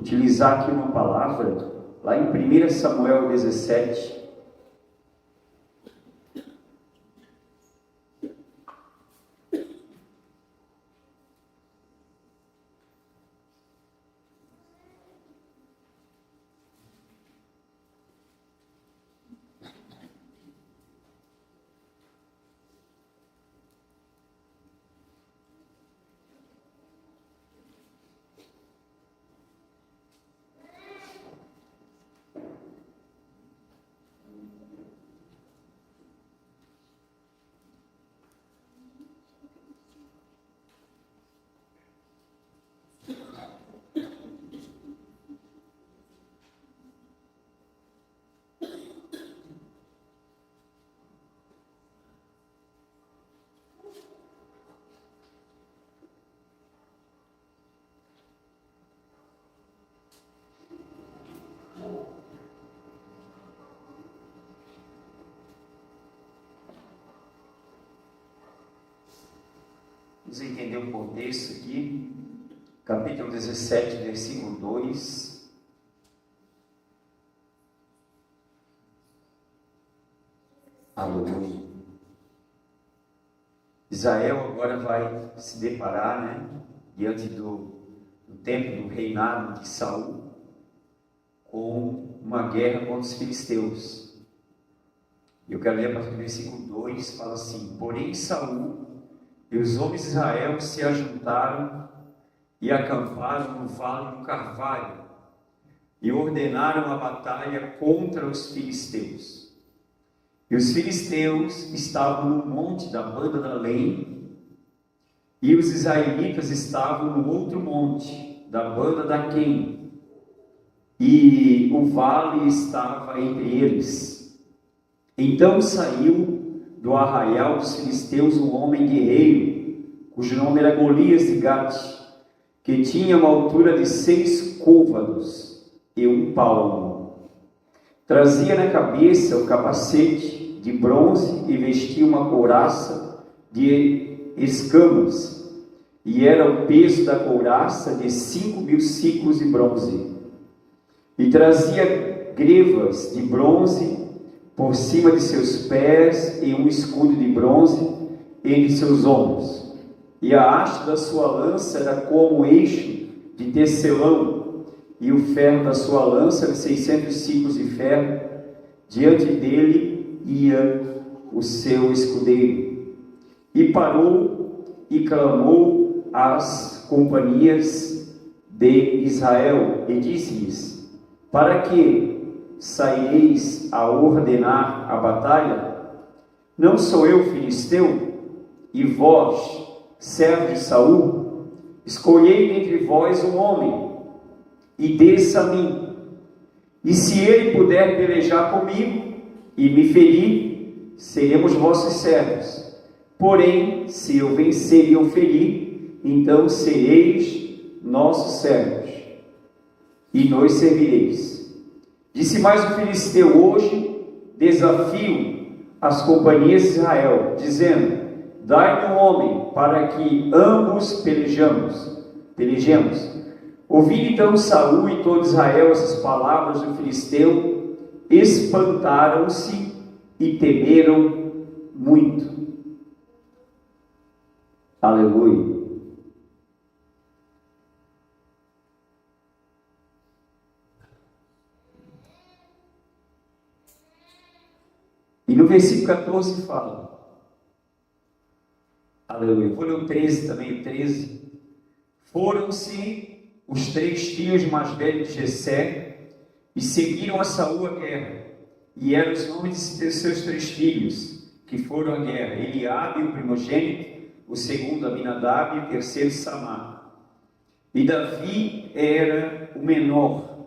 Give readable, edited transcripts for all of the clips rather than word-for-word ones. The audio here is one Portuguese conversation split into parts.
utilizar aqui uma palavra, lá em 1 Samuel 17, vamos entender o contexto aqui, capítulo 17, versículo 2. Aleluia. Israel agora vai se deparar, diante do tempo do reinado de Saul, com uma guerra contra os filisteus. Eu quero ler a partir do versículo 2, fala assim: porém Saul e os homens de Israel se ajuntaram e acamparam no vale do Carvalho e ordenaram a batalha contra os filisteus. E os filisteus estavam no monte da banda da lei, e os israelitas estavam no outro monte da banda da Quem, e o vale estava entre eles. Então saiu do arraial dos filisteus um homem guerreiro, cujo nome era Golias de Gate, que tinha uma altura de 6 côvados e 1 palmo. Trazia na cabeça o capacete de bronze e vestia uma couraça de escamas, e era o peso da couraça de 5.000 siclos de bronze. E trazia grevas de bronze por cima de seus pés e um escudo de bronze entre seus ombros. E a haste da sua lança era como eixo de tecelão, e o ferro da sua lança de 600 ciclos de ferro. Diante dele ia o seu escudeiro. E parou e clamou às companhias de Israel e disse-lhes: para que saireis a ordenar a batalha? Não sou eu filisteu? E vós, servo de Saul? Escolhei entre vós um homem, e desça a mim. E se ele puder pelejar comigo, e me ferir, seremos vossos servos. Porém, se eu vencer e eu ferir, então sereis nossos servos, e nos servireis. Disse mais o filisteu: hoje desafio as companhias de Israel, dizendo: dai-me um homem, para que ambos pelejemos. Ouvindo então Saul e todo Israel essas palavras do filisteu, espantaram-se e temeram muito. Aleluia. E no versículo 14 fala, aleluia, vou ler o 13 também, o 13. Foram-se os 3 filhos mais velhos de Jessé e seguiram a Saul a guerra. E eram os nomes de seus 3 filhos que foram à guerra: Eliabe, o primogênito, o segundo Abinadab e o terceiro Samar. E Davi era o menor,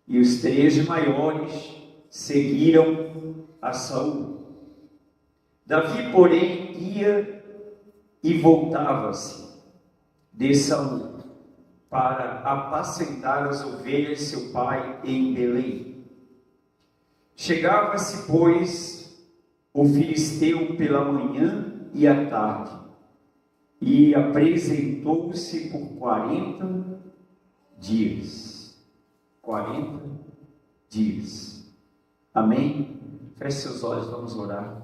e os 3 maiores seguiram a Saul. Davi, porém, ia e voltava-se de Saul para apacentar as ovelhas de seu pai em Belém. Chegava-se, pois, o filisteu pela manhã e à tarde, e apresentou-se por 40 dias. 40 dias. Amém? Feche seus olhos, vamos orar.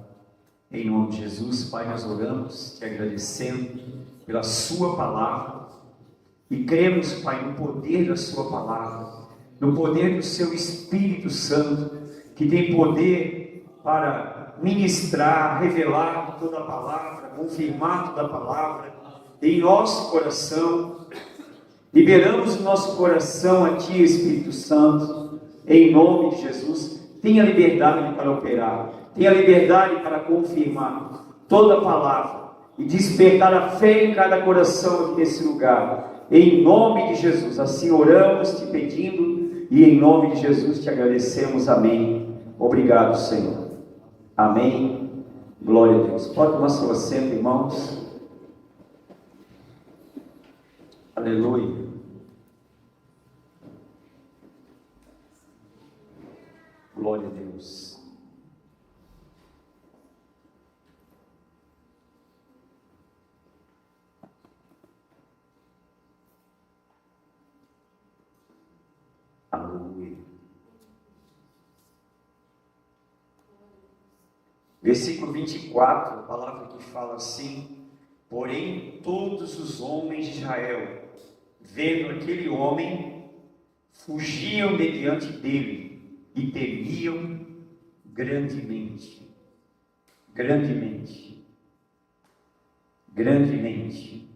Em nome de Jesus, Pai, nós oramos, te agradecendo pela sua palavra e cremos, Pai, no poder da sua palavra, no poder do seu Espírito Santo, que tem poder para ministrar, revelar toda a palavra, confirmar toda a palavra em nosso coração. Liberamos o nosso coração a Ti, Espírito Santo, em nome de Jesus. Tenha liberdade para operar, tenha liberdade para confirmar toda a palavra e despertar a fé em cada coração aqui nesse lugar, em nome de Jesus. Assim oramos, te pedindo, e em nome de Jesus te agradecemos. Amém. Obrigado, Senhor. Amém. Glória a Deus. Pode tomar seu assento, irmãos. Aleluia. Glória a Deus. Aleluia. Versículo 24, a palavra que fala assim: porém todos os homens de Israel, vendo aquele homem, fugiam mediante dele e temiam grandemente, grandemente, grandemente.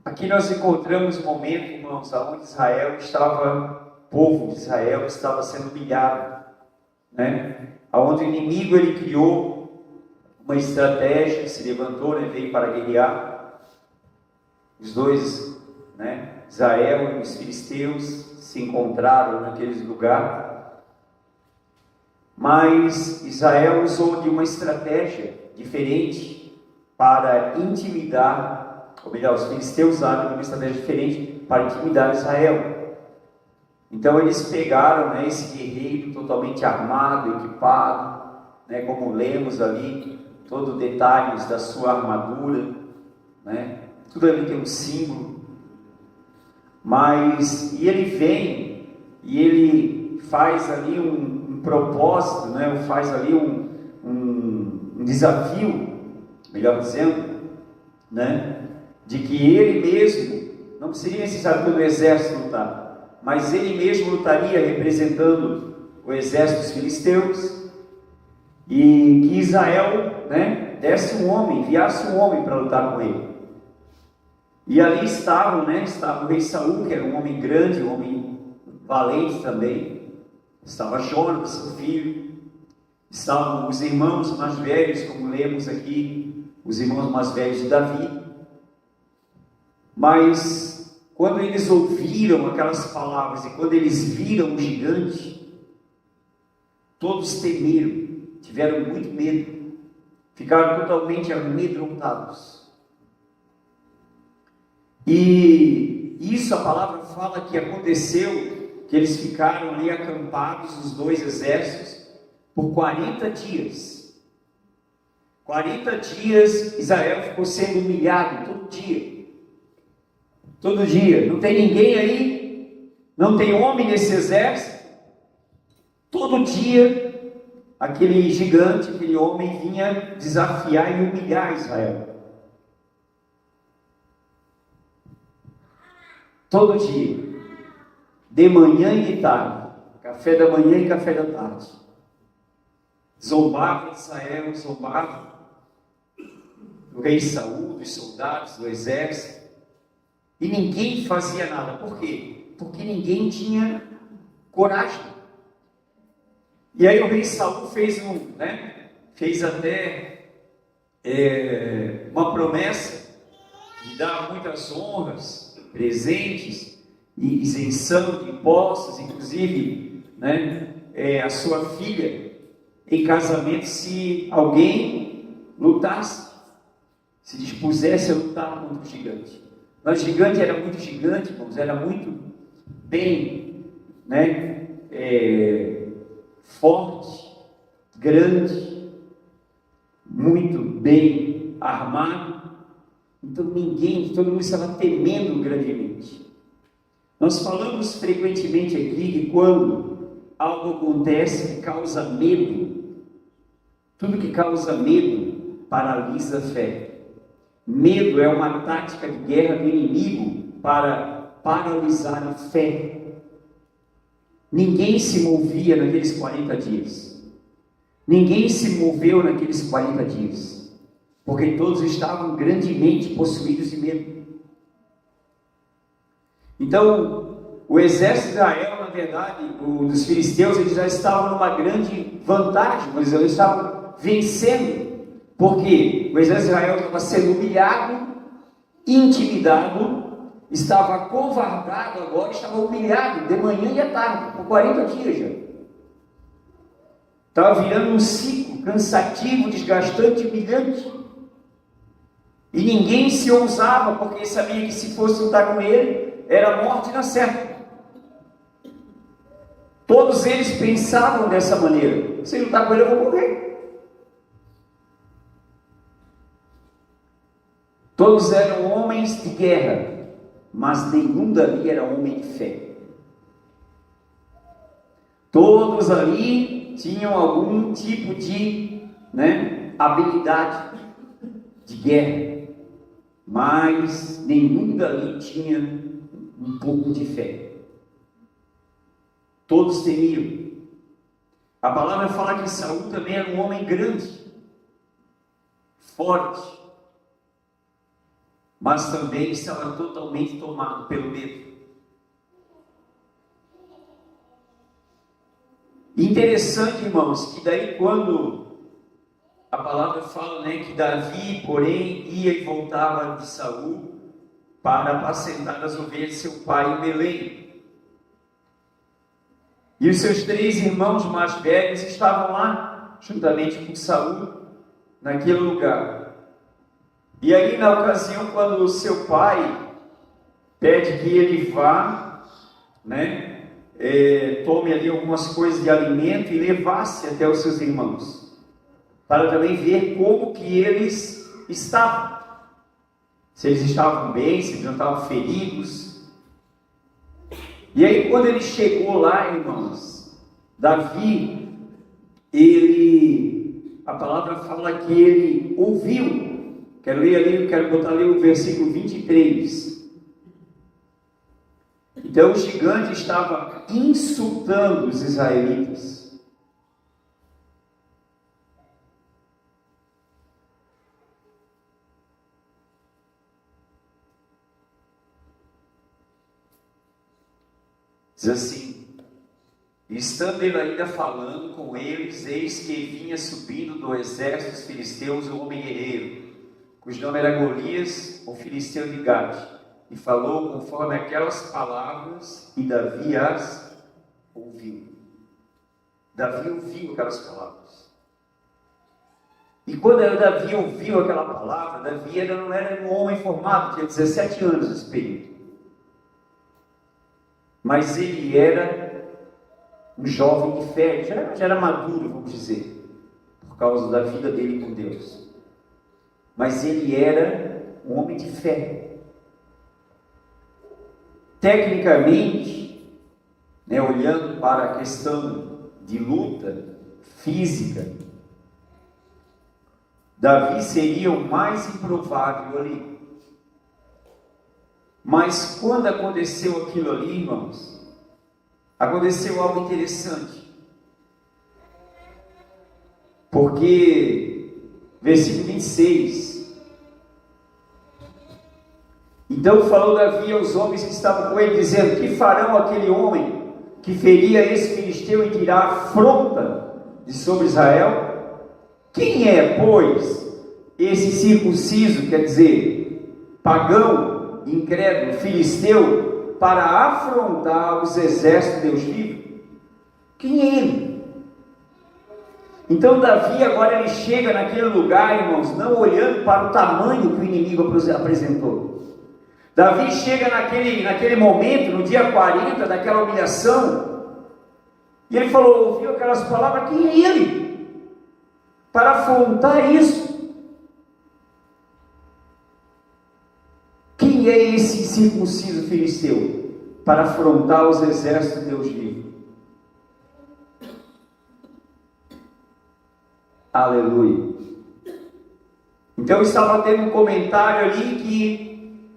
Aqui nós encontramos um momento, irmãos, onde Israel estava, o povo de Israel estava sendo humilhado, né? Onde o inimigo ele criou uma estratégia, se levantou, né? Veio para guerrear. Os dois, né? Israel e os filisteus se encontraram naquele lugar, mas Israel usou de uma estratégia diferente para intimidar, ou melhor, os filisteus usaram de uma estratégia diferente para intimidar Israel. Então eles pegaram, né, esse guerreiro totalmente armado, equipado, né, como lemos ali, todos os detalhes da sua armadura, né, tudo ali tem um símbolo. Mas, e ele vem, e ele faz ali um propósito, né? Faz ali um desafio, melhor dizendo, né? De que ele mesmo, não seria necessário todo o exército lutar, mas ele mesmo lutaria representando o exército dos filisteus, e que Israel, né, desse um homem, enviasse um homem para lutar com ele. E ali estavam, né? Estava o rei Saul, que era um homem grande, um homem valente também. Estava Jonas, seu filho. Estavam os irmãos mais velhos, como lemos aqui, os irmãos mais velhos de Davi. Mas quando eles ouviram aquelas palavras e quando eles viram o gigante, todos temeram, tiveram muito medo, ficaram totalmente amedrontados. E isso a palavra fala que aconteceu, que eles ficaram ali acampados, os dois exércitos, por 40 dias. 40 dias Israel ficou sendo humilhado todo dia. Todo dia. Não tem ninguém aí, não tem homem nesse exército. Todo dia aquele gigante, aquele homem vinha desafiar e humilhar Israel. Todo dia, de manhã e de tarde, café da manhã e café da tarde. Zombava de Israel, zombava do rei Saul, dos soldados, do exército, e ninguém fazia nada. Por quê? Porque ninguém tinha coragem. E aí o rei Saul fez até uma promessa de dar muitas honras, presentes e isenção de impostos, inclusive, né, a sua filha em casamento, se alguém lutasse, se dispusesse a lutar contra o gigante. Mas o gigante era muito gigante, irmãos, era muito bem, né, forte, grande, muito bem armado. Então todo mundo estava temendo grandemente. Nós falamos frequentemente aqui que quando algo acontece que causa medo, tudo que causa medo paralisa a fé. Medo é uma tática de guerra do inimigo para paralisar a fé. Ninguém se movia naqueles 40 dias. Ninguém se moveu naqueles 40 dias. Porque todos estavam grandemente possuídos de medo. Então, o exército de Israel, na verdade, dos filisteus, eles já estavam numa grande vantagem, mas eles estavam vencendo. Porque o exército de Israel estava sendo humilhado, intimidado, estava acovardado agora, estava humilhado de manhã e à tarde, por 40 dias já. Estava virando um ciclo cansativo, desgastante, humilhante. E ninguém se ousava, porque sabia que se fosse lutar com ele, era morte na certa. Todos eles pensavam dessa maneira: se lutar com ele, eu vou morrer. Todos eram homens de guerra, mas nenhum dali era homem de fé. Todos ali tinham algum tipo de habilidade de guerra, mas nenhum dali tinha um pouco de fé. Todos temiam. A palavra fala que Saul também era um homem grande, forte, mas também estava totalmente tomado pelo medo. Interessante, irmãos, que daí quando a palavra fala, que Davi, porém, ia e voltava de Saul para apacentar as ovelhas de seu pai em Belém. E os seus 3 irmãos mais velhos estavam lá, juntamente com Saul, naquele lugar. E aí, na ocasião, quando o seu pai pede que ele vá, tome ali algumas coisas de alimento e levasse até os seus irmãos, para também ver como que eles estavam, se eles estavam bem, se eles não estavam feridos. E aí, quando ele chegou lá, irmãos, Davi, a palavra fala que ele ouviu. Quero ler ali, quero botar ali o versículo 23. Então o gigante estava insultando os israelitas. Diz assim: estando ele ainda falando com eles, eis que vinha subindo do exército dos filisteus um homem guerreiro, cujo nome era Golias, o filisteu de Gade, e falou conforme aquelas palavras, e Davi as ouviu. Davi ouviu aquelas palavras. E quando Davi ouviu aquela palavra, Davi não era um homem formado, tinha 17 anos nesse período. Mas ele era um jovem de fé, já era maduro, vamos dizer, por causa da vida dele com Deus. Mas ele era um homem de fé. Tecnicamente, olhando para a questão de luta física, Davi seria o mais improvável ali. Mas quando aconteceu aquilo ali, irmãos, aconteceu algo interessante. Porque, versículo 26, então falou Davi aos homens que estavam com ele, dizendo: que farão aquele homem que feria esse filisteu e tirar afronta de sobre Israel? Quem é, pois, esse circunciso, quer dizer, pagão, incrédulo, filisteu, para afrontar os exércitos de Deus vivo? Quem é ele? Então Davi agora ele chega naquele lugar, irmãos, não olhando para o tamanho que o inimigo apresentou. Davi chega naquele momento, no dia 40 daquela humilhação, e ele falou, ouviu aquelas palavras: quem é ele para afrontar isso? quem é esse circunciso filisteu? Para afrontar os exércitos de Deus vivo. Aleluia. Então estava tendo um comentário ali que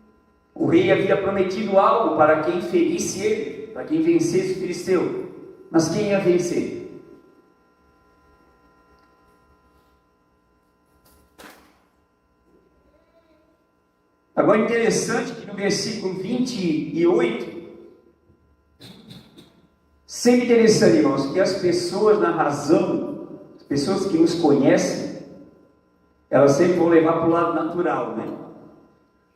o rei havia prometido algo para quem ferisse ele, para quem vencesse o filisteu. Mas quem ia vencer? Agora interessante que no versículo 28, sempre interessante, irmãos, que as pessoas na razão, as pessoas que nos conhecem, elas sempre vão levar para o lado natural, né?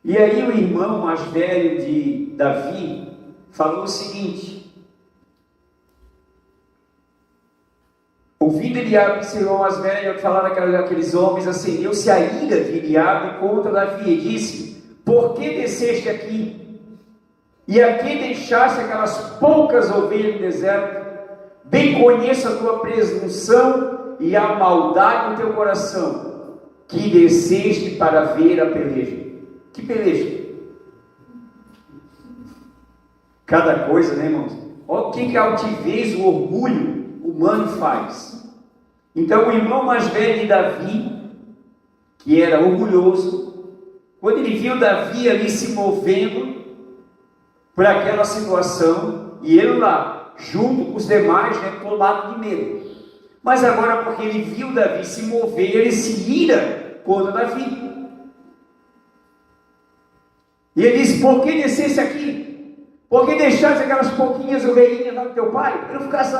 E aí o irmão mais velho de Davi falou o seguinte: ouvindo Eliabe, seu irmão mais velho, falar daqueles homens, acendeu-se a ira de Eliabe contra Davi e disse: por que desceste aqui? E aqui deixaste aquelas poucas ovelhas no deserto? Bem conheço a tua presunção e a maldade do teu coração, que desceste para ver a peleja. Que peleja? Cada coisa, né, irmãos? Olha o que a altivez, o orgulho humano faz. Então o irmão mais velho de Davi, que era orgulhoso, quando ele viu Davi ali se movendo por aquela situação, e ele lá, junto com os demais, né, tomado de medo. Mas agora, porque ele viu Davi se mover, ele se ira contra Davi. E ele diz: por que descesse aqui? Por que deixasse aquelas pouquinhas ovelhinhas lá do teu pai? Para não ficar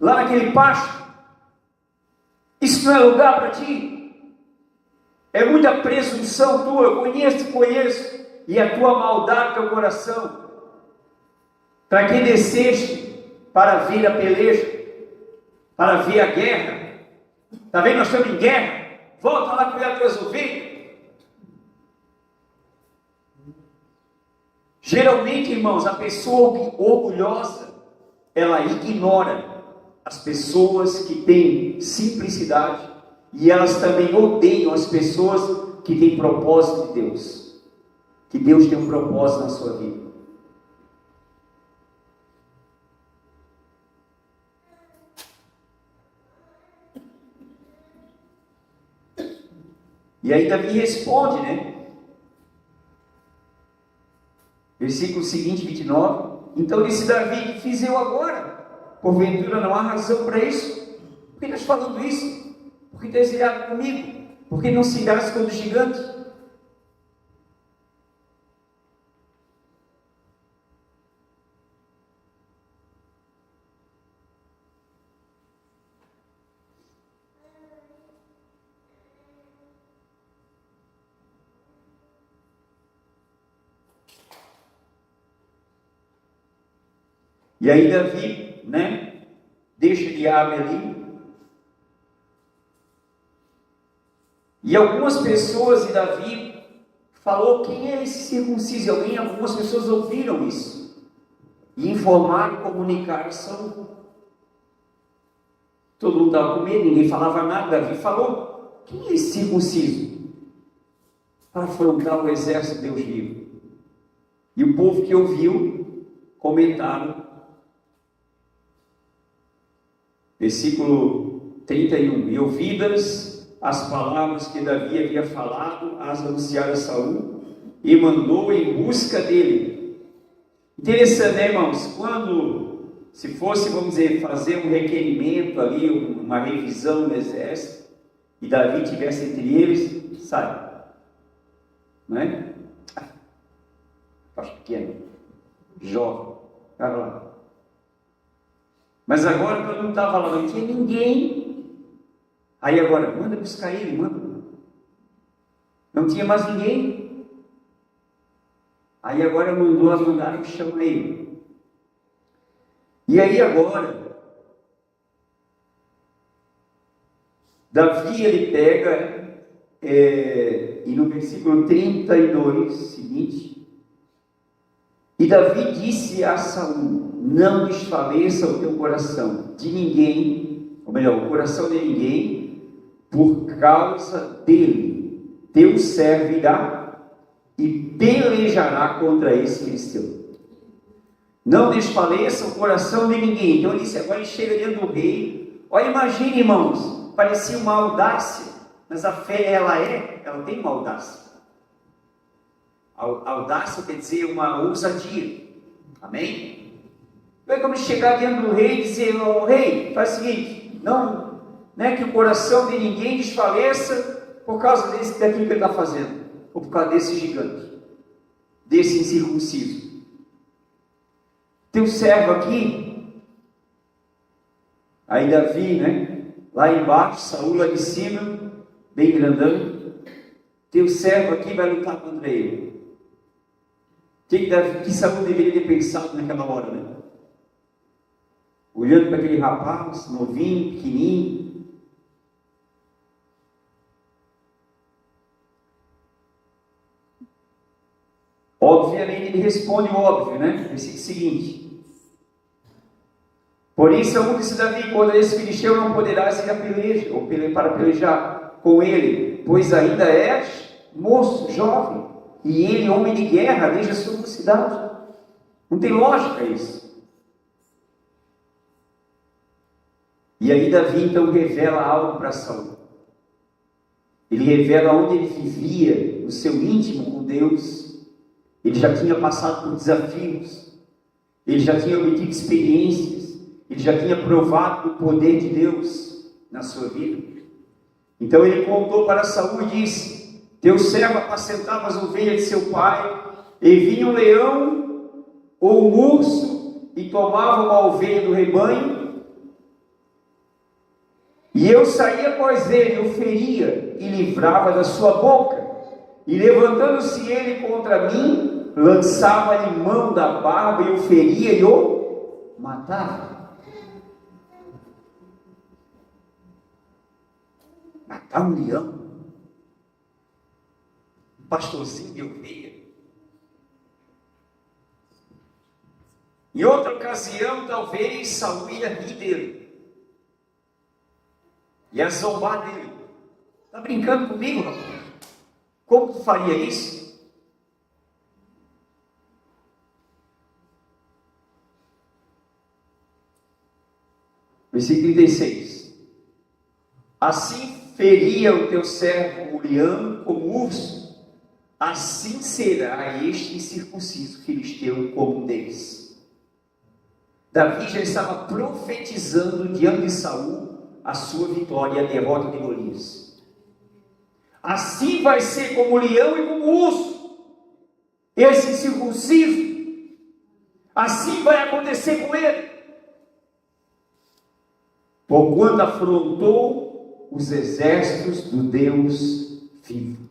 lá naquele pasto? Isso não é lugar para ti? É muita presunção tua, eu te conheço, e a tua maldade do teu coração. Para quem desceste para ver a peleja, para ver a guerra? Está vendo? Nós estamos em guerra. Volta lá cuidar das tuas ovelhas. Geralmente, irmãos, a pessoa orgulhosa, ela ignora as pessoas que têm simplicidade. E elas também odeiam as pessoas que têm propósito de Deus. Que Deus tem um propósito na sua vida. E aí Davi responde, né? Versículo seguinte, 29. Então disse Davi: que fiz eu agora? Porventura não há razão para isso? Por que estás falando isso? Por que tens irado comigo? Por que não se iraste contra o gigante? E aí Davi, né, deixa Eliabe ali. E algumas pessoas, e Davi falou: quem é esse circunciso? Algumas pessoas ouviram isso e informaram e comunicaram a Saul. Todo mundo estava com medo, ninguém falava nada. Davi falou: quem é esse circunciso? Para afrontar o exército de Deus vivo. E o povo que ouviu comentaram. Versículo 31. E ouvidas as palavras que Davi havia falado, as anunciaram a Saul e mandou em busca dele. Interessante, né, irmãos? Quando, se fosse, vamos dizer, fazer um requerimento ali, uma revisão no exército, e Davi tivesse entre eles, sai, não é? Acho pequeno, jovem, cara lá. Mas agora, quando não estava lá, não tinha ninguém. Aí agora, manda buscar ele, manda. Não tinha mais ninguém. Aí agora mandaram que chama ele. E aí agora, Davi ele pega, e no versículo 32, seguinte, e Davi disse a Saul: não desfaleça o teu coração de ninguém, ou melhor, o coração de ninguém, por causa dele. Teu servo irá, e pelejará contra esse filisteu. Não desfaleça o coração de ninguém. Então ele disse, agora ele chega diante do rei. Olha, imagine, irmãos, parecia uma audácia, mas a fé ela tem uma audácia. Audácia quer dizer uma ousadia. Amém? Então é como chegar diante do rei e dizer, oh, rei, faz o seguinte, não é que o coração de ninguém desfaleça por causa daquilo que ele está fazendo, ou por causa desse gigante, desse incircunciso. Teu servo aqui, aí Davi, né? Lá embaixo, Saul lá de cima, bem grandão. Teu servo aqui vai lutar contra ele. Que Saul deveria ter pensado naquela hora, né? Olhando para aquele rapaz, novinho, pequenininho. Obviamente ele responde o óbvio, né? Versículo seguinte. Porém Saul disse a Davi, contra esse filisteu não poderás ir a peleja, ou para pelejar com ele, pois ainda és moço, jovem, e ele homem de guerra desde a sua mocidade. Não tem lógica isso. E aí Davi então revela algo para Saul. Ele revela onde ele vivia, no seu íntimo com Deus. Ele já tinha passado por desafios, ele já tinha obtido experiências, ele já tinha provado o poder de Deus na sua vida. Então ele contou para Saul e disse, teu servo apacentava as ovelhas de seu pai, e vinha um leão ou um urso e tomava uma ovelha do rebanho, e eu saía após ele, o feria e livrava da sua boca, e levantando-se ele contra mim, lançava-lhe mão da barba e o feria e o matava. Matar um leão, um pastorzinho de ovelha. Em outra ocasião, talvez Saul ia rir dele, ia zombar dele. Está brincando comigo, rapaz? Como tu faria isso? Versículo 36. Assim feria o teu servo o leão como urso, assim será este incircunciso filisteu como um deles. Davi já estava profetizando diante de Saul a sua vitória e a derrota de Golias. Assim vai ser como o leão e como o urso, esse incircunciso. Assim vai acontecer com ele, porquanto afrontou os exércitos do Deus vivo.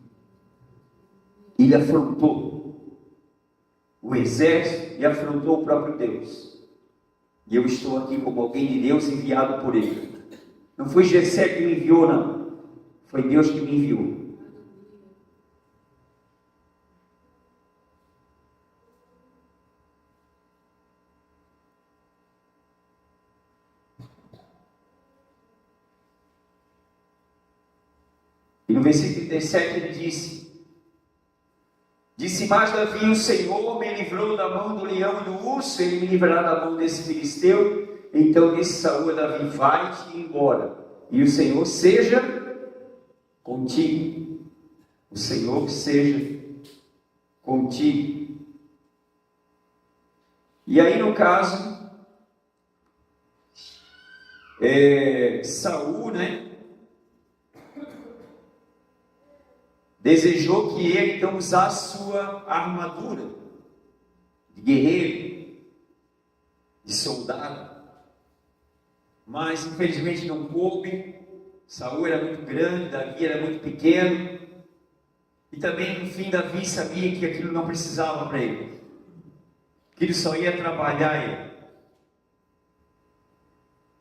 Ele afrontou o exército e afrontou o próprio Deus. E eu estou aqui como alguém de Deus enviado por ele. Não foi Jessé que me enviou, não. Foi Deus que me enviou. E no versículo 37 ele disse mais Davi, o Senhor me livrou da mão do leão e do urso, ele me livrará da mão desse filisteu. Então disse Saul a Davi, vai-te embora, e o Senhor seja contigo. O Senhor seja contigo. E aí no caso, Saul, desejou que ele então usasse sua armadura de guerreiro, de soldado, mas infelizmente não coube. Saul era muito grande, Davi era muito pequeno, e também no fim Davi sabia que aquilo não precisava para ele, que ele só ia atrapalhar ele.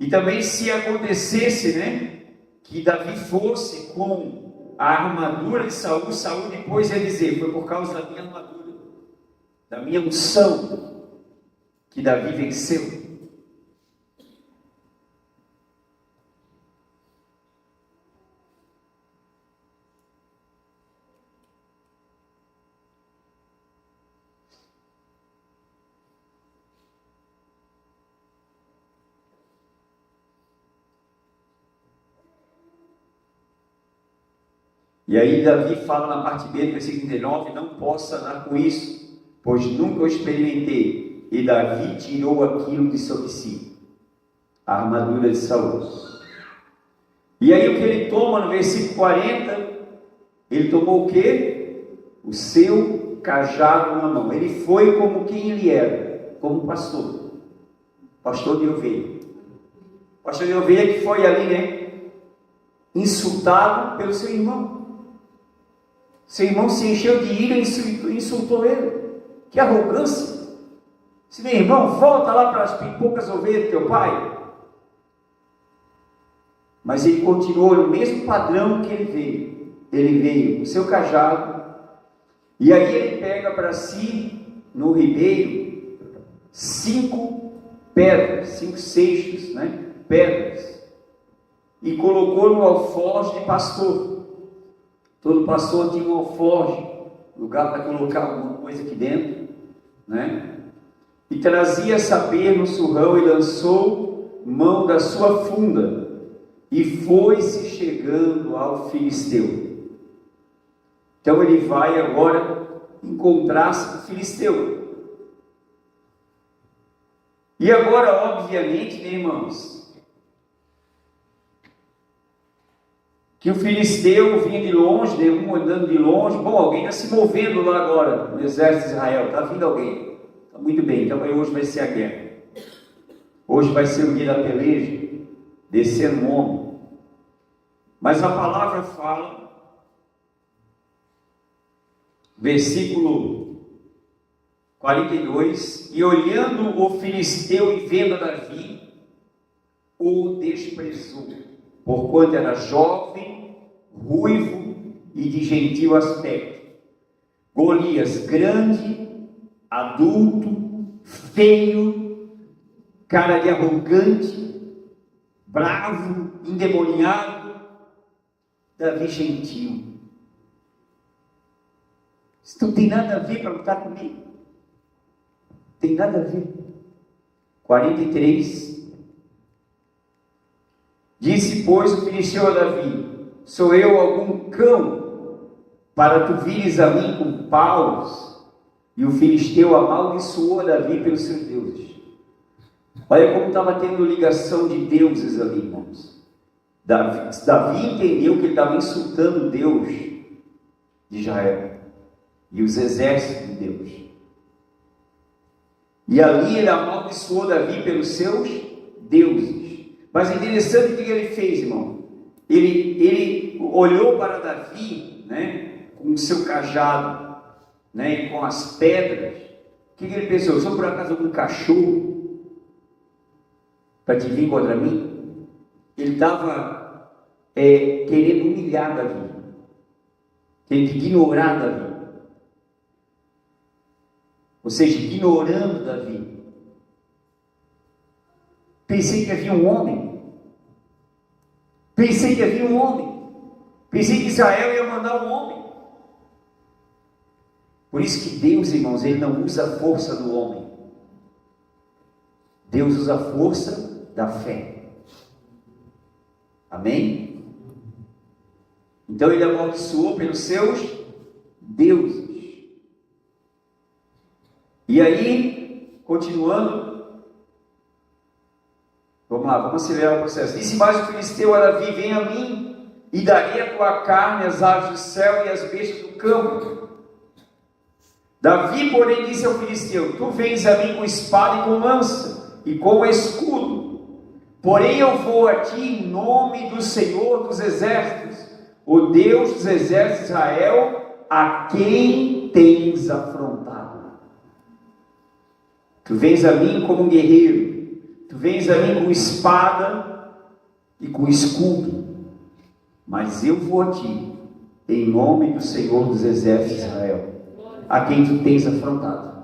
E também se acontecesse, que Davi fosse com a armadura de Saul, Saul depois ia dizer, foi por causa da minha armadura, da minha unção, que Davi venceu. E aí Davi fala na parte B do versículo 39, não posso andar com isso, pois nunca o experimentei. E Davi tirou aquilo de sobre si, a armadura de Saul. E aí o que ele toma no versículo 40, ele tomou o quê? O seu cajado na mão. Ele foi como quem ele era, como pastor. Pastor de ovelha. Pastor de ovelha que foi ali, né? Insultado pelo seu irmão. Seu irmão se encheu de ira e insultou ele. Que arrogância! Se meu irmão, volta lá para as poucas ovelhas do teu pai. Mas ele continuou no mesmo padrão que ele veio. Ele veio com o seu cajado. E aí ele pega para si, no ribeiro, 5 pedras, 5 seixos, né? Pedras. E colocou no alforje de pastor. Todo pastor tinha um alforje, lugar para colocar alguma coisa aqui dentro, né? E trazia saber no surrão e lançou mão da sua funda e foi-se chegando ao filisteu. Então ele vai agora encontrar-se com o filisteu. E agora, obviamente, né, irmãos, que o filisteu vinha de longe, né, um andando de longe. Bom, alguém está se movendo lá agora, no exército de Israel, está vindo alguém. Está muito bem, então hoje vai ser a guerra. Hoje vai ser o dia da peleja, descer um homem. Mas a palavra fala, versículo 42, e olhando o filisteu e vendo Davi, o desprezou, porquanto era jovem, ruivo e de gentil aspecto. Golias grande, adulto, feio, cara de arrogante, bravo, endemoniado. Davi gentil. Isso não tem nada a ver para lutar comigo. Tem nada a ver. 43. Disse, pois, o filisteu a Davi: sou eu algum cão, para tu vires a mim com paus? E o filisteu amaldiçoou a Davi pelos seus deuses. Olha como estava tendo ligação de deuses ali, irmãos. Davi entendeu que ele estava insultando Deus de Israel e os exércitos de Deus. E ali ele amaldiçoou Davi pelos seus deuses. Mas é interessante o que ele fez, irmão. Ele olhou para Davi, né, com o seu cajado, né, e com as pedras. O que ele pensou? Sou por acaso algum cachorro para te vir contra mim? Ele estava querendo humilhar Davi, querendo ignorar Davi, ou seja, ignorando Davi. Pensei que havia um homem, pensei que que Israel ia mandar um homem. Por isso que Deus, irmãos, Ele não usa a força do homem, Deus usa a força da fé. Amém? Então ele amaldiçoou pelos seus deuses. E aí, continuando, vamos lá, vamos acelerar o processo. Disse mais o filisteu a Davi: vem a mim, e darei a tua carne às aves do céu e às bestas do campo. Davi, porém, disse ao filisteu: tu vens a mim com espada e com lança, e com escudo. Porém eu vou a ti em nome do Senhor dos exércitos, o Deus dos exércitos de Israel, a quem tens afrontado. Tu vens a mim como um guerreiro, tu vens a mim com espada e com escudo, mas eu vou a ti em nome do Senhor dos exércitos de Israel, a quem tu tens afrontado.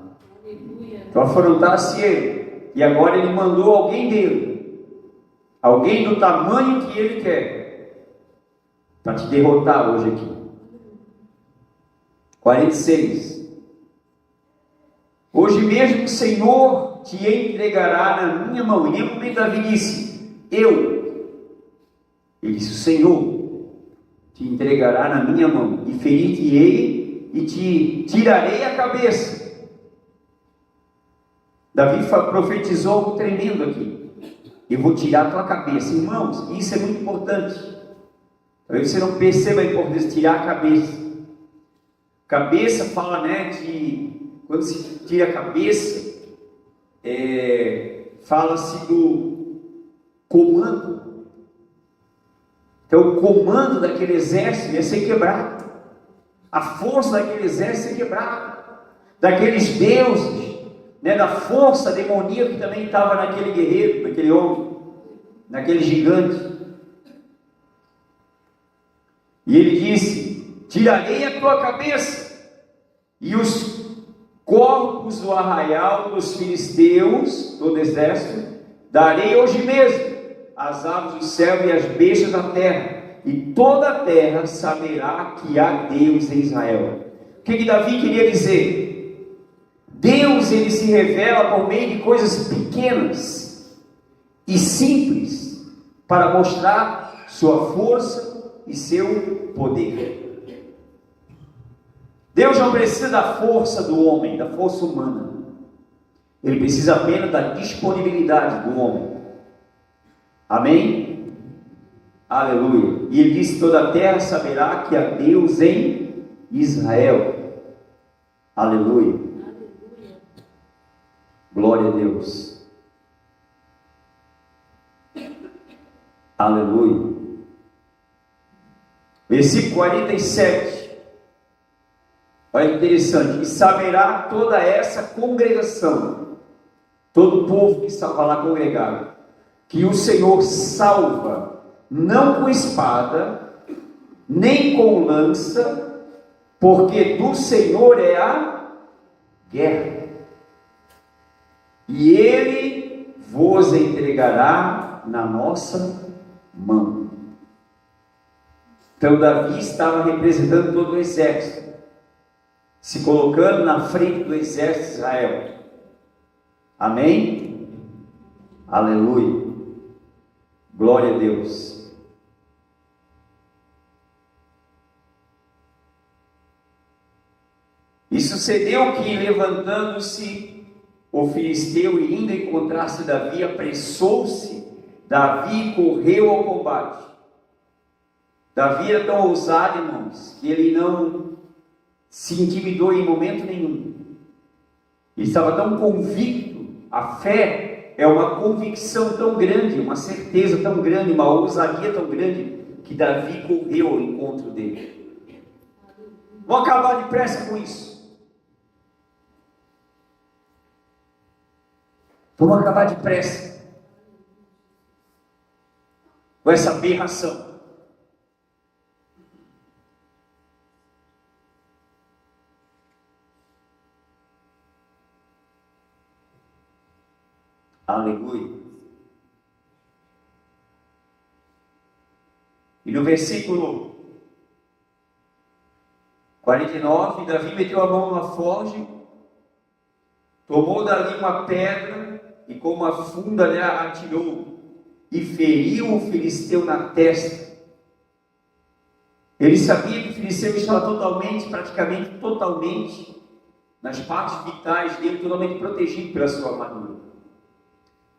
Tu afrontaste ele, e agora ele mandou alguém dele, alguém do tamanho que ele quer, para te derrotar hoje aqui. 46. Hoje mesmo o Senhor te entregará na minha mão. Em nenhum momento Davi disse, eu. Ele disse, o Senhor te entregará na minha mão, e ferir-te-ei e te tirarei a cabeça. Davi profetizou algo tremendo aqui. Eu vou tirar a tua cabeça. Irmãos, isso é muito importante. Talvez você não perceba a importância de tirar a cabeça. Cabeça fala, né, de quando se tira a cabeça, fala-se do comando. Então o comando daquele exército ia ser quebrado. A força daquele exército ia ser quebrada. Daqueles deuses, né, da força demoníaca que também estava naquele guerreiro, naquele homem, naquele gigante. E ele disse: tirarei a tua cabeça, e os corpos do arraial dos filisteus, todo exército, darei hoje mesmo às aves do céu e às bestas da terra, e toda a terra saberá que há Deus em Israel. O que Davi queria dizer? Deus, ele se revela por meio de coisas pequenas e simples, para mostrar sua força e seu poder. Deus não precisa da força do homem, da força humana. Ele precisa apenas da disponibilidade do homem. Amém? Aleluia. E ele disse: toda a terra saberá que há Deus em Israel. Aleluia. Glória a Deus. Aleluia. Versículo 47. Olha que interessante. E saberá toda essa congregação, todo o povo que estava lá congregado, que o Senhor salva, não com espada, nem com lança, porque do Senhor é a guerra, e Ele vos entregará na nossa mão. Então Davi estava representando todo o exército, se colocando na frente do exército de Israel. Amém? Aleluia. Glória a Deus. E sucedeu que, levantando-se o filisteu e indo encontrar-se Davi, apressou-se Davi e correu ao combate. Davi era tão ousado, irmãos, que ele não se intimidou em momento nenhum. Ele estava tão convicto. A fé é uma convicção tão grande, uma certeza tão grande, uma ousadia tão grande, que Davi correu ao encontro dele. Vamos acabar depressa com isso. Vamos acabar depressa com essa aberração. Aleluia. E no versículo 49, Davi meteu a mão na forja, tomou dali uma pedra e com uma funda lhe atirou e feriu o filisteu na testa. Ele sabia que o filisteu estava praticamente totalmente, nas partes vitais dele, totalmente protegido pela sua armadura.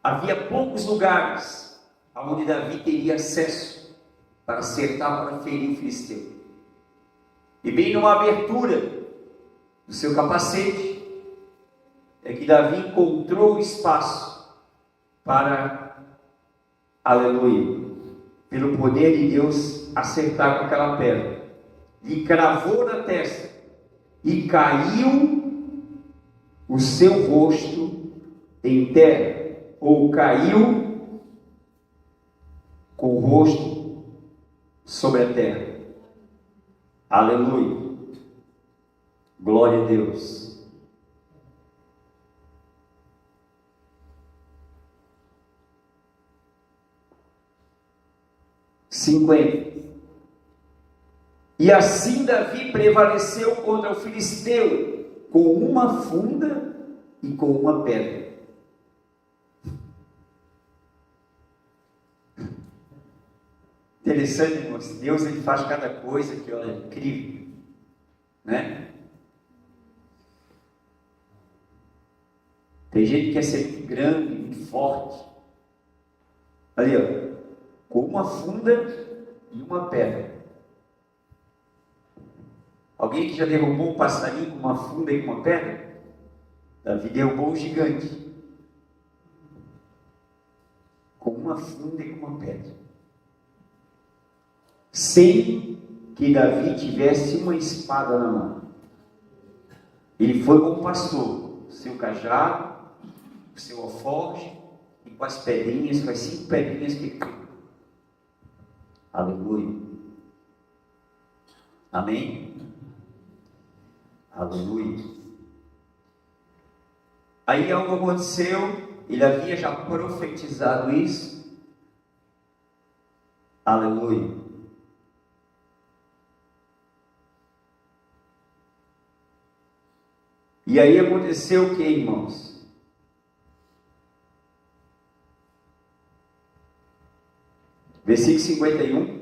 Havia poucos lugares onde Davi teria acesso para acertar, para ferir o filisteu. E bem numa abertura do seu capacete, é que Davi encontrou espaço para, aleluia, pelo poder de Deus, acertar com aquela pedra. Lhe cravou na testa e caiu o seu rosto em terra, ou caiu com o rosto sobre a terra. Aleluia. Glória a Deus. E assim Davi prevaleceu contra o filisteu com uma funda e com uma pedra. Interessante, irmãos. Deus, ele faz cada coisa que, olha, é incrível, né? Tem gente que quer ser muito grande, muito forte. Ali, ó, com uma funda e uma pedra. Alguém que já derrubou um passarinho com uma funda e com uma pedra? Davi derrubou um gigante. Com uma funda e com uma pedra. Sem que Davi tivesse uma espada na mão. Ele foi como pastor, seu cajado, o seu alforje, e com as pedrinhas, com as 5 pedrinhas que ele. Aleluia. Amém? Aleluia. Aí algo aconteceu, ele havia já profetizado isso. Aleluia. E aí aconteceu o que, irmãos? Versículo 51.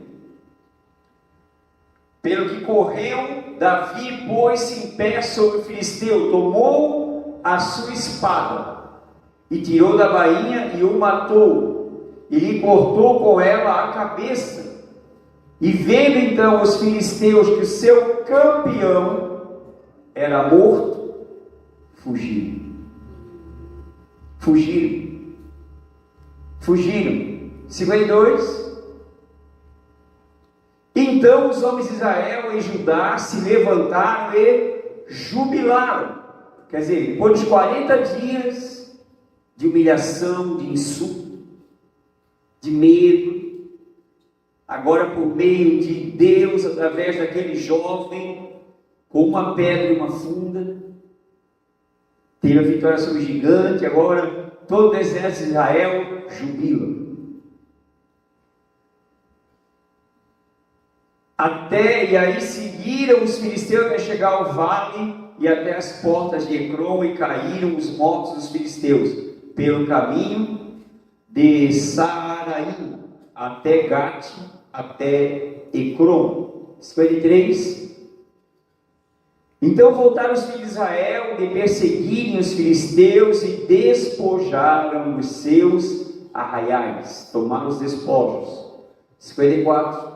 Pelo que correu, Davi pôs-se em pé sobre o filisteu, tomou a sua espada, e tirou da bainha e o matou, e lhe cortou com ela a cabeça. E vendo então os filisteus que o seu campeão era morto, fugiram. Fugiram. 52. Então os homens de Israel e Judá se levantaram e jubilaram. Quer dizer, depois de 40 dias de humilhação, de insulto, de medo, agora por meio de Deus, através daquele jovem, com uma pedra e uma funda, teve a vitória sobre o gigante, agora todo o exército de Israel jubila. E aí seguiram os filisteus até chegar ao vale e até as portas de Ecrom, e caíram os mortos dos filisteus pelo caminho de Saaraim até Gate, até Ecrom. 53. Então voltaram os filhos de Israel de perseguirem os filisteus e despojaram os seus arraiais, tomaram os despojos. 54.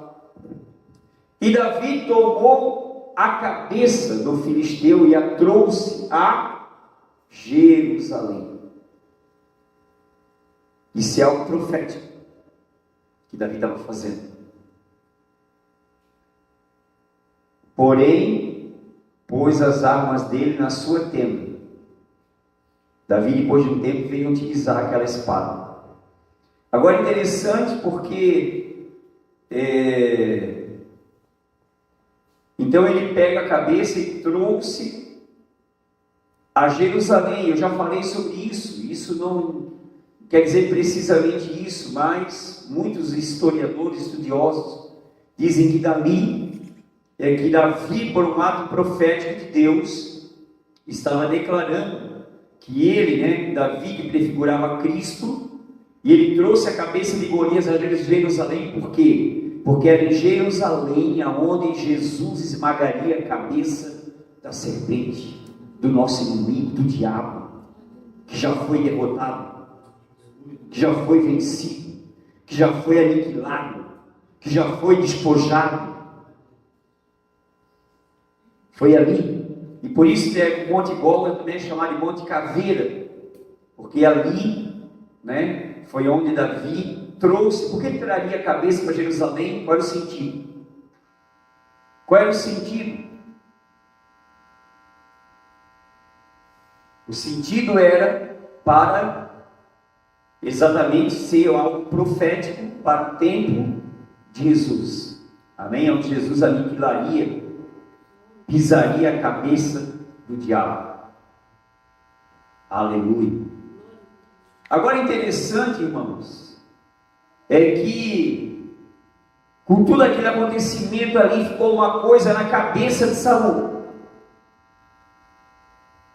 E Davi tomou a cabeça do filisteu e a trouxe a Jerusalém. Isso é algo profético que Davi estava fazendo. Porém, pôs as armas dele na sua tenda. Davi, depois de um tempo, veio utilizar aquela espada. Agora é interessante porque então ele pega a cabeça e trouxe a Jerusalém. Eu já falei sobre isso. Isso não quer dizer precisamente isso, mas muitos historiadores, estudiosos, dizem que Davi, por um ato profético de Deus, estava declarando que ele, Davi, que prefigurava Cristo, e ele trouxe a cabeça de Golias a Jerusalém. Por quê? Porque era em Jerusalém aonde Jesus esmagaria a cabeça da serpente, do nosso inimigo, do diabo, que já foi derrotado, que já foi vencido, que já foi aniquilado, que já foi despojado. Foi ali. E por isso o Monte Gólgota também é chamado de Monte Caveira, porque ali, foi onde Davi trouxe. Por que ele traria a cabeça para Jerusalém? Qual era o sentido? Qual era o sentido? O sentido era para exatamente ser algo profético para o tempo de Jesus. Amém? Onde Jesus aniquilaria, pisaria a cabeça do diabo. Aleluia. Agora interessante, irmãos, é que com todo aquele acontecimento ali ficou uma coisa na cabeça de Saul.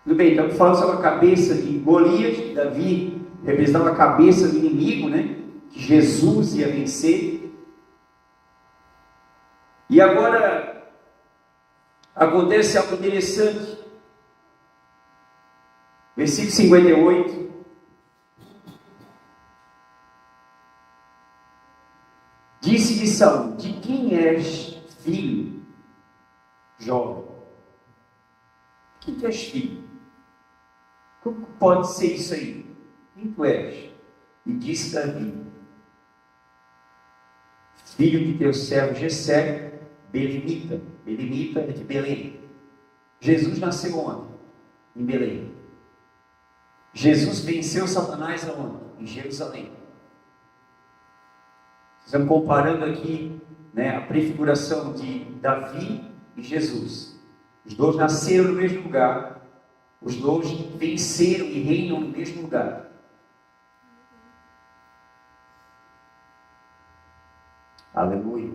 Tudo bem, estamos falando sobre a cabeça de Golias, que Davi representava a cabeça do inimigo, que Jesus ia vencer. E agora acontece algo interessante. Versículo 58. Disse-lhe Saul: de quem és filho, jovem? Quem tu és filho? Como pode ser isso aí? Quem tu és? E disse Davi: filho de teu servo Jessé, belemita. Belemita é de Belém. Jesus nasceu onde? Em Belém. Jesus venceu Satanás aonde? Em Jerusalém. Estamos comparando aqui, né, a prefiguração de Davi e Jesus. Os dois nasceram no mesmo lugar. Os dois venceram e reinam no mesmo lugar. Aleluia.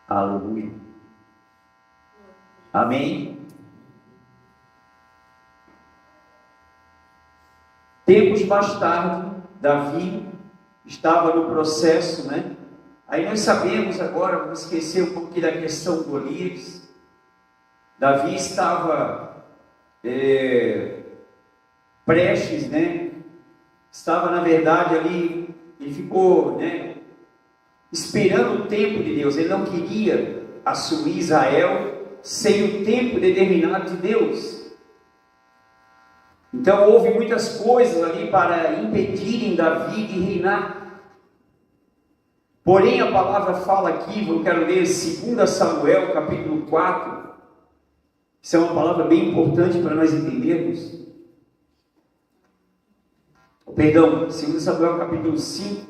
Aleluia. Amém. Tempos mais tarde, Davi estava no processo, né? Aí nós sabemos agora, vamos esquecer um pouquinho da questão do Golias. Davi estava prestes, né? Estava na verdade ali, ele ficou, né, esperando o tempo de Deus. Ele não queria assumir Israel sem o tempo determinado de Deus. Então houve muitas coisas ali para impedirem Davi de reinar. Porém a palavra fala aqui, eu quero ler 2 Samuel capítulo 4. Isso é uma palavra bem importante para nós entendermos. Perdão, 2 Samuel capítulo 5.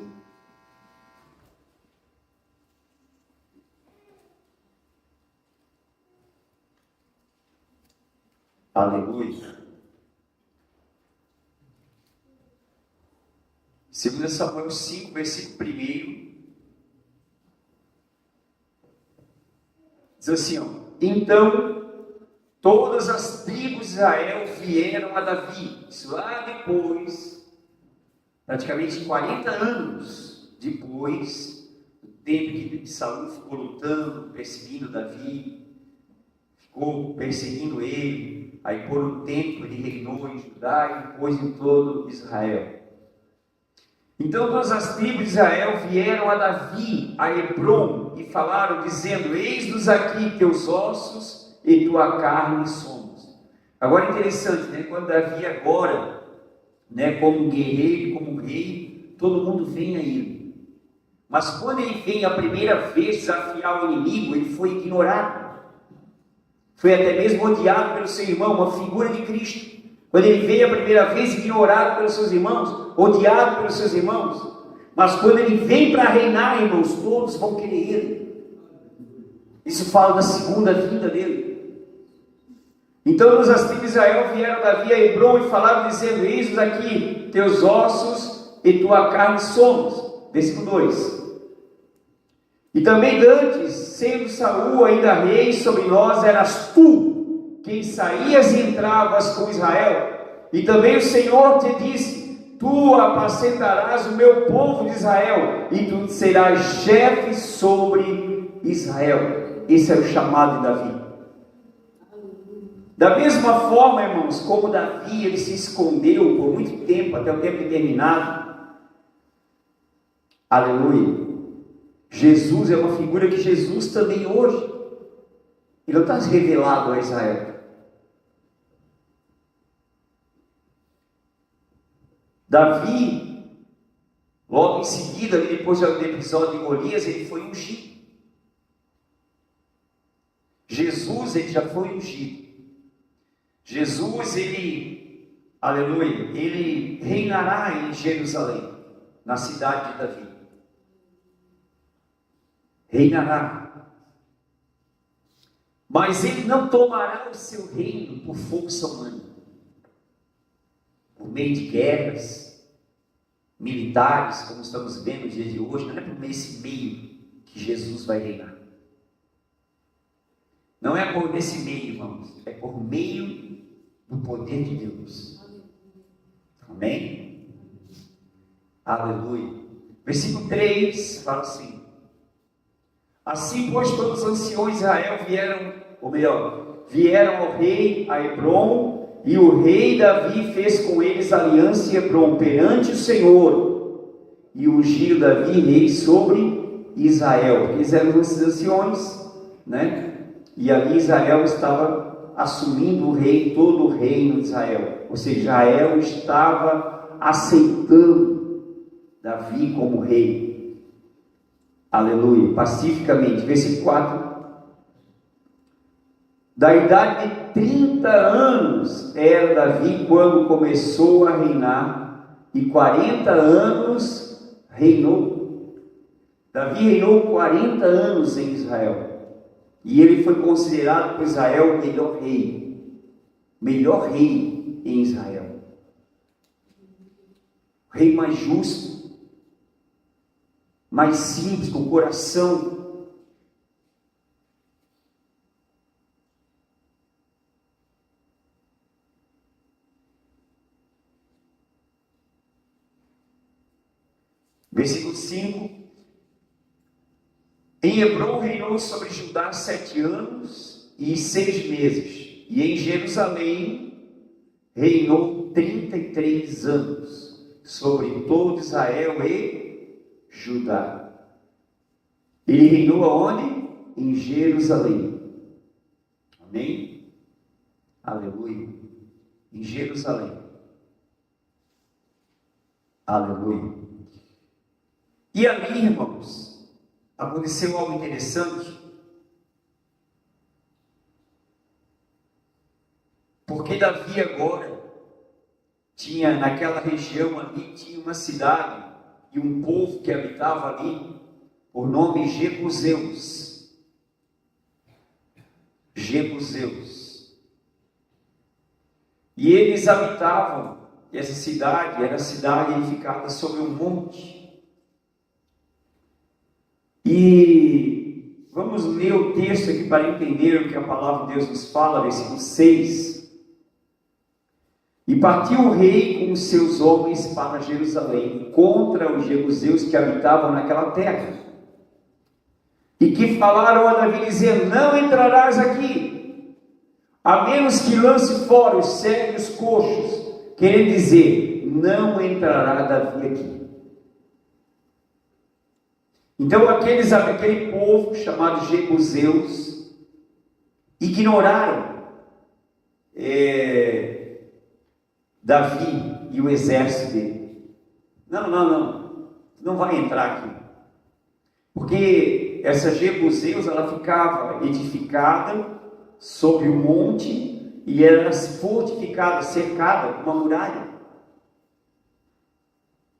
Aleluia. 2 Samuel 5, versículo 1. Diz assim, ó: então todas as tribos de Israel vieram a Davi. Isso lá depois, praticamente 40 anos depois do tempo que Saul ficou lutando, perseguindo Davi, ficou perseguindo ele. Aí por um tempo ele reinou em Judá e depois em todo Israel. Então todas as tribos de Israel vieram a Davi, a Hebrom, e falaram, dizendo: eis-nos aqui teus ossos e tua carne somos. Agora interessante, né? Quando Davi agora, né, como guerreiro, como rei, todo mundo vem a ele. Mas quando ele vem a primeira vez desafiar o inimigo, ele foi ignorado. Foi até mesmo odiado pelo seu irmão, uma figura de Cristo. Quando ele veio a primeira vez, ignorado pelos seus irmãos, odiado pelos seus irmãos. Mas quando ele vem para reinar, irmãos, todos vão querer ele. Isso fala da segunda vinda dele. Então os tribos de Israel vieram a Davi a Hebrom e falaram, dizendo: eis-nos aqui teus ossos e tua carne somos. Versículo 2. E também dantes, sendo Saul ainda rei sobre nós, eras tu quem saías e entravas com Israel. E também o Senhor te disse: tu apacentarás o meu povo de Israel, e tu serás chefe sobre Israel. Esse é o chamado de Davi. Da mesma forma, irmãos, como Davi ele se escondeu por muito tempo, até o tempo determinado. Aleluia. Jesus é uma figura que Jesus também hoje, ele não está revelado a Israel. Davi, logo em seguida, depois do episódio de Golias, ele foi ungido. Jesus, ele já foi ungido. Jesus, ele, aleluia, ele reinará em Jerusalém, na cidade de Davi. Reinará. Mas ele não tomará o seu reino por força humana, por meio de guerras militares, como estamos vendo no dia de hoje. Não é por esse meio que Jesus vai reinar. Não é por esse meio, irmãos, é por meio do poder de Deus. Amém? Aleluia. Versículo 3 fala assim: assim, pois, todos os anciões de Israel vieram ao rei a Hebrom, e o rei Davi fez com eles aliança em Hebrom perante o Senhor, e ungiu Davi rei sobre Israel, porque eles eram os anciões, né? E ali Israel estava assumindo o rei, todo o reino de Israel, ou seja, Israel estava aceitando Davi como rei, aleluia, pacificamente. Versículo 4: da idade de 30 anos era Davi quando começou a reinar, e 40 anos reinou. Davi reinou 40 anos em Israel, e ele foi considerado por Israel o melhor rei em Israel, o rei mais justo, mais simples, com coração. Versículo 5: em Hebrom reinou sobre Judá 7 anos e 6 meses, e em Jerusalém reinou 33 anos, sobre todo Israel e Judá. Ele reinou aonde? Em Jerusalém. Amém? Aleluia. Em Jerusalém. Aleluia. E ali, irmãos, aconteceu algo interessante, porque Davi agora tinha, naquela região ali, tinha uma cidade e um povo que habitava ali, por nome Jebuseus. Jebuseus. E eles habitavam, e essa cidade era a cidade edificada sobre um monte. E vamos ler o texto aqui para entender o que a palavra de Deus nos fala, versículo 6. E partiu o rei com os seus homens para Jerusalém, contra os jebuseus que habitavam naquela terra, e que falaram a Davi, dizendo: não entrarás aqui, a menos que lance fora os cegos e os coxos, querendo dizer, não entrará Davi aqui. Então aquele povo chamado Jebuseus ignoraram Davi e o exército dele. Não vai entrar aqui, porque essa Jebuseus, ela ficava edificada sobre o monte e era fortificada, cercada com uma muralha.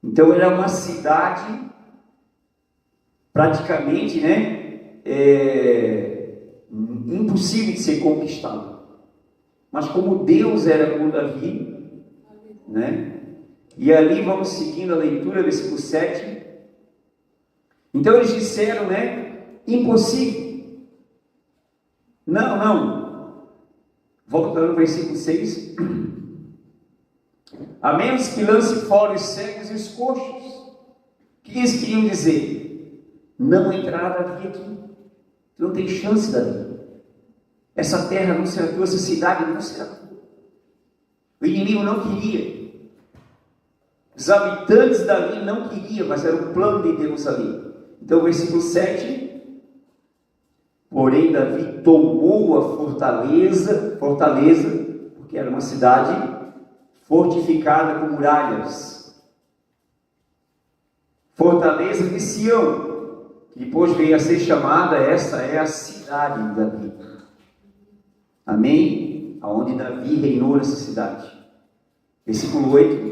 Então era uma cidade praticamente, impossível de ser conquistado. Mas como Deus era com Davi, e ali vamos seguindo a leitura, versículo 7. Então eles disseram, impossível. Não. Voltando ao versículo 6. A menos que lance fora os cegos e os coxos. O que eles queriam dizer? Não entrará Davi aqui. Tu não tem chance, Davi. Essa terra não será tua, essa cidade não será tua. O inimigo não queria. Os habitantes dali não queriam, mas era o plano de Deus ali. Então, versículo 7. Porém, Davi tomou a fortaleza, porque era uma cidade fortificada com muralhas. Fortaleza de Sião, que depois veio a ser chamada, essa é a cidade de Davi. Amém? Aonde Davi reinou nessa cidade. Versículo 8.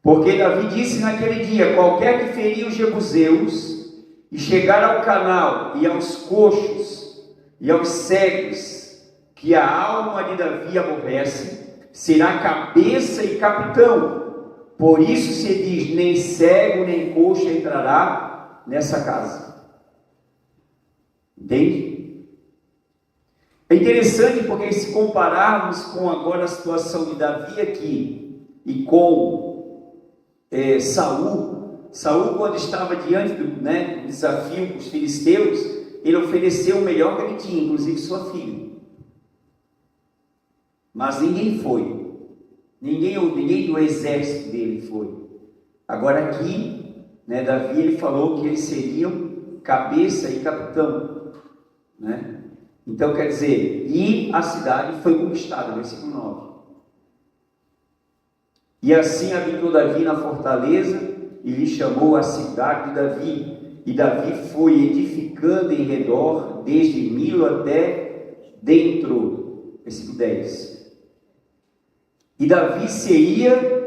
Porque Davi disse naquele dia: qualquer que ferir os jebuseus e chegar ao canal e aos coxos e aos cegos, que a alma de Davi aborrece, será cabeça e capitão. Por isso se diz: nem cego nem coxo entrará nessa casa. Entende? É interessante porque, se compararmos com agora a situação de Davi aqui e com Saul, quando estava diante do desafio com os filisteus, ele ofereceu o melhor que ele tinha, inclusive sua filha. Mas ninguém foi. Ninguém do exército dele foi. Agora aqui, Davi, ele falou que eles seriam cabeça e capitão, né? Então quer dizer, e a cidade foi conquistada, versículo 9. E assim habitou Davi na fortaleza, e lhe chamou a cidade de Davi. E Davi foi edificando em redor, desde Milo até dentro. Versículo 10. E Davi se ia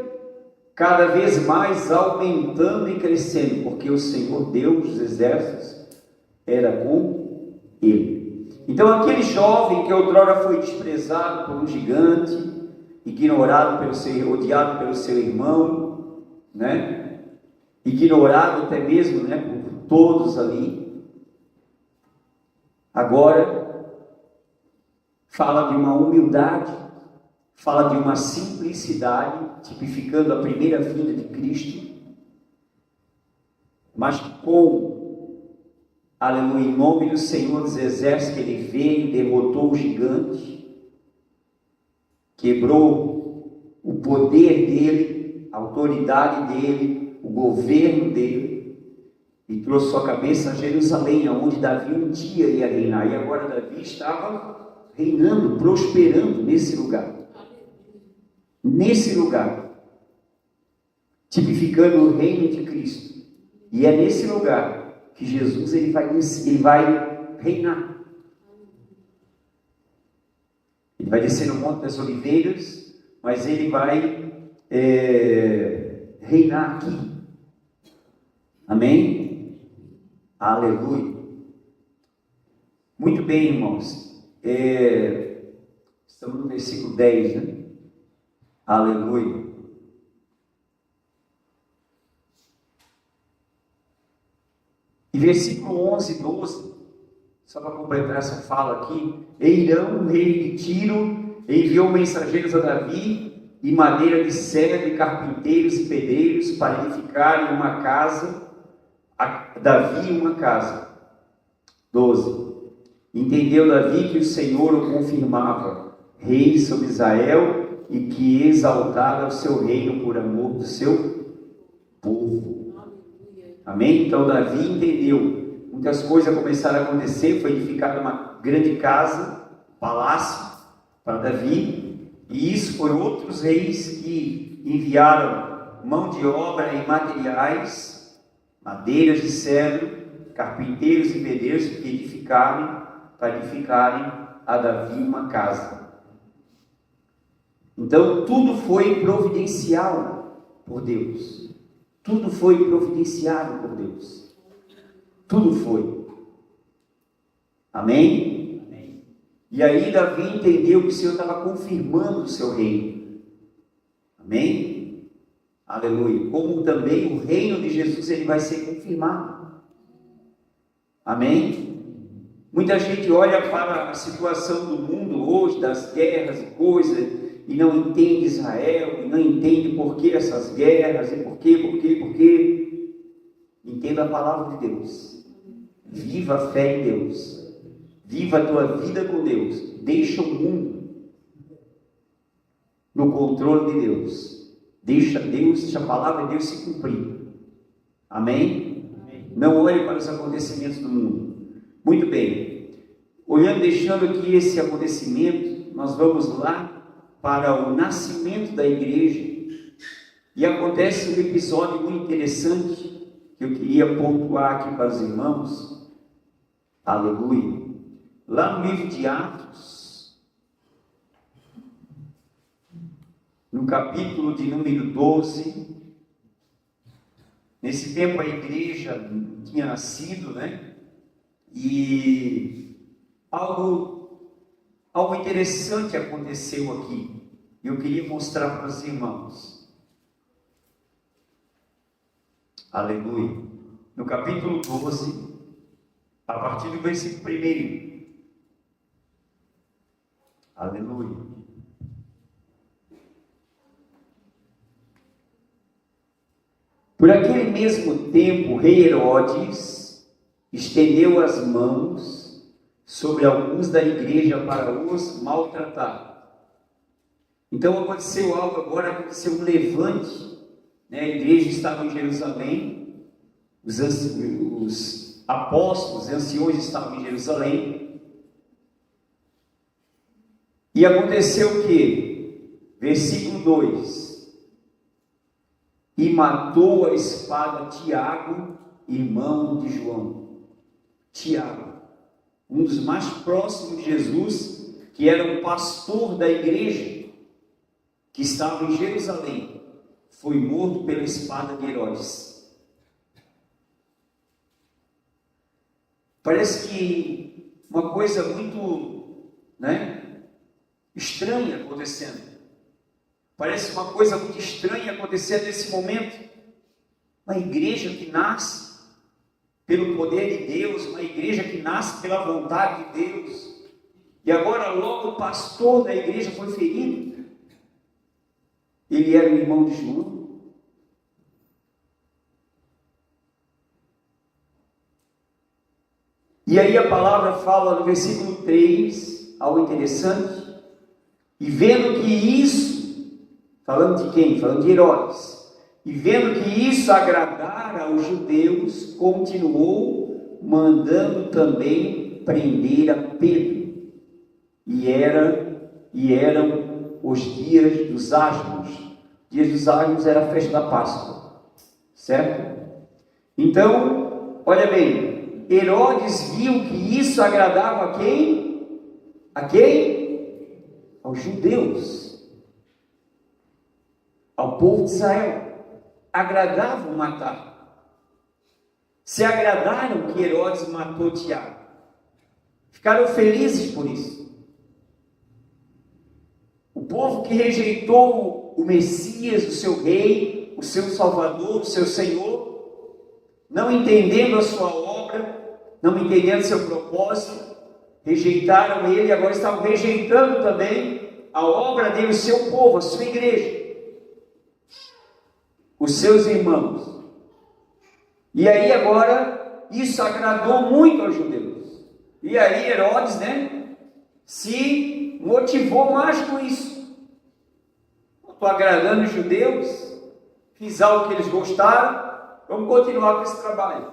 cada vez mais aumentando e crescendo, porque o Senhor Deus dos exércitos era com ele. Então aquele jovem que outrora foi desprezado por um gigante, odiado pelo seu irmão, ignorado até mesmo, por todos ali, agora fala de uma humildade, fala de uma simplicidade, tipificando a primeira vinda de Cristo, mas aleluia, em nome do Senhor dos exércitos, que ele veio, derrotou o gigante, quebrou o poder dele, a autoridade dele, o governo dele, e trouxe sua cabeça a Jerusalém, onde Davi um dia ia reinar, e agora Davi estava reinando, prosperando nesse lugar, tipificando o reino de Cristo. E é nesse lugar que Jesus ele vai reinar. Ele vai descer no Monte das Oliveiras, mas ele vai reinar aqui. Amém? Aleluia. Muito bem, irmãos. Estamos no versículo 10, né? Aleluia. E versículo 11 e 12, só para completar essa fala aqui: Eirão, rei de Tiro, enviou mensageiros a Davi e madeira de cedro, carpinteiros e pedreiros para edificarem uma casa, a Davi uma casa. 12. Entendeu Davi que o Senhor o confirmava rei sobre Israel e que exaltara o seu reino por amor do seu povo. Amém? Então Davi entendeu. Muitas coisas começaram a acontecer. Foi edificada uma grande casa, palácio para Davi. E isso foi outros reis que enviaram mão de obra e materiais, madeiras de cedro, carpinteiros e pedreiros para edificarem a Davi uma casa. Então tudo foi providencial por Deus. Tudo foi providenciado por Deus. Tudo foi. Amém? Amém. E aí Davi entendeu que o Senhor estava confirmando o seu reino. Amém? Aleluia. Como também o reino de Jesus ele vai ser confirmado. Amém? Muita gente olha para a situação do mundo hoje, das guerras e coisas, e não entende Israel, e não entende por que essas guerras, e por quê. Entenda a palavra de Deus. Viva a fé em Deus. Viva a tua vida com Deus. Deixa o mundo no controle de Deus. Deixa a palavra de Deus se cumprir. Amém? Amém. Não olhe para os acontecimentos do mundo. Muito bem. Deixando aqui esse acontecimento, nós vamos lá para o nascimento da igreja, e acontece um episódio muito interessante, que eu queria pontuar aqui para os irmãos. Aleluia. Lá no livro de Atos, no capítulo de número 12, nesse tempo a igreja tinha nascido, e algo interessante aconteceu aqui. Eu queria mostrar para os irmãos. Aleluia. No capítulo 12, a partir do versículo 1. Aleluia. Por aquele mesmo tempo, o rei Herodes estendeu as mãos sobre alguns da igreja para os maltratar. Então aconteceu algo agora, aconteceu um levante, né? A igreja estava em Jerusalém, os apóstolos, os anciões estavam em Jerusalém, e aconteceu o que? Versículo 2: e matou a espada Tiago, irmão de João. Tiago, um dos mais próximos de Jesus, que era um pastor da igreja, que estava em Jerusalém, foi morto pela espada de Herodes. Parece que uma coisa muito, estranha acontecendo. Parece uma coisa muito estranha acontecendo nesse momento. Uma igreja que nasce pelo poder de Deus, uma igreja que nasce pela vontade de Deus, e agora logo o pastor da igreja foi ferido. Ele era o irmão de João. E aí a palavra fala no versículo 3, algo interessante. E vendo que isso, falando de quem? Falando de Herodes. E vendo que isso agradara aos judeus, continuou mandando também prender a Pedro. E eram os dias dos Asmos. Dias dos Asmos era a festa da Páscoa, certo? Então, olha bem, Herodes viu que isso agradava a quem? A quem? Aos judeus, ao povo de Israel. Agradavam matar. Se agradaram que Herodes matou Tiago. Ficaram felizes por isso. O povo que rejeitou o Messias, o seu rei, o seu Salvador, o seu Senhor, não entendendo a sua obra, não entendendo o seu propósito, rejeitaram ele, agora estavam rejeitando também a obra dele, o seu povo, a sua igreja, os seus irmãos. E aí agora, isso agradou muito aos judeus. E aí Herodes, se motivou mais com isso. Estou agradando os judeus, fiz algo que eles gostaram, vamos continuar com esse trabalho.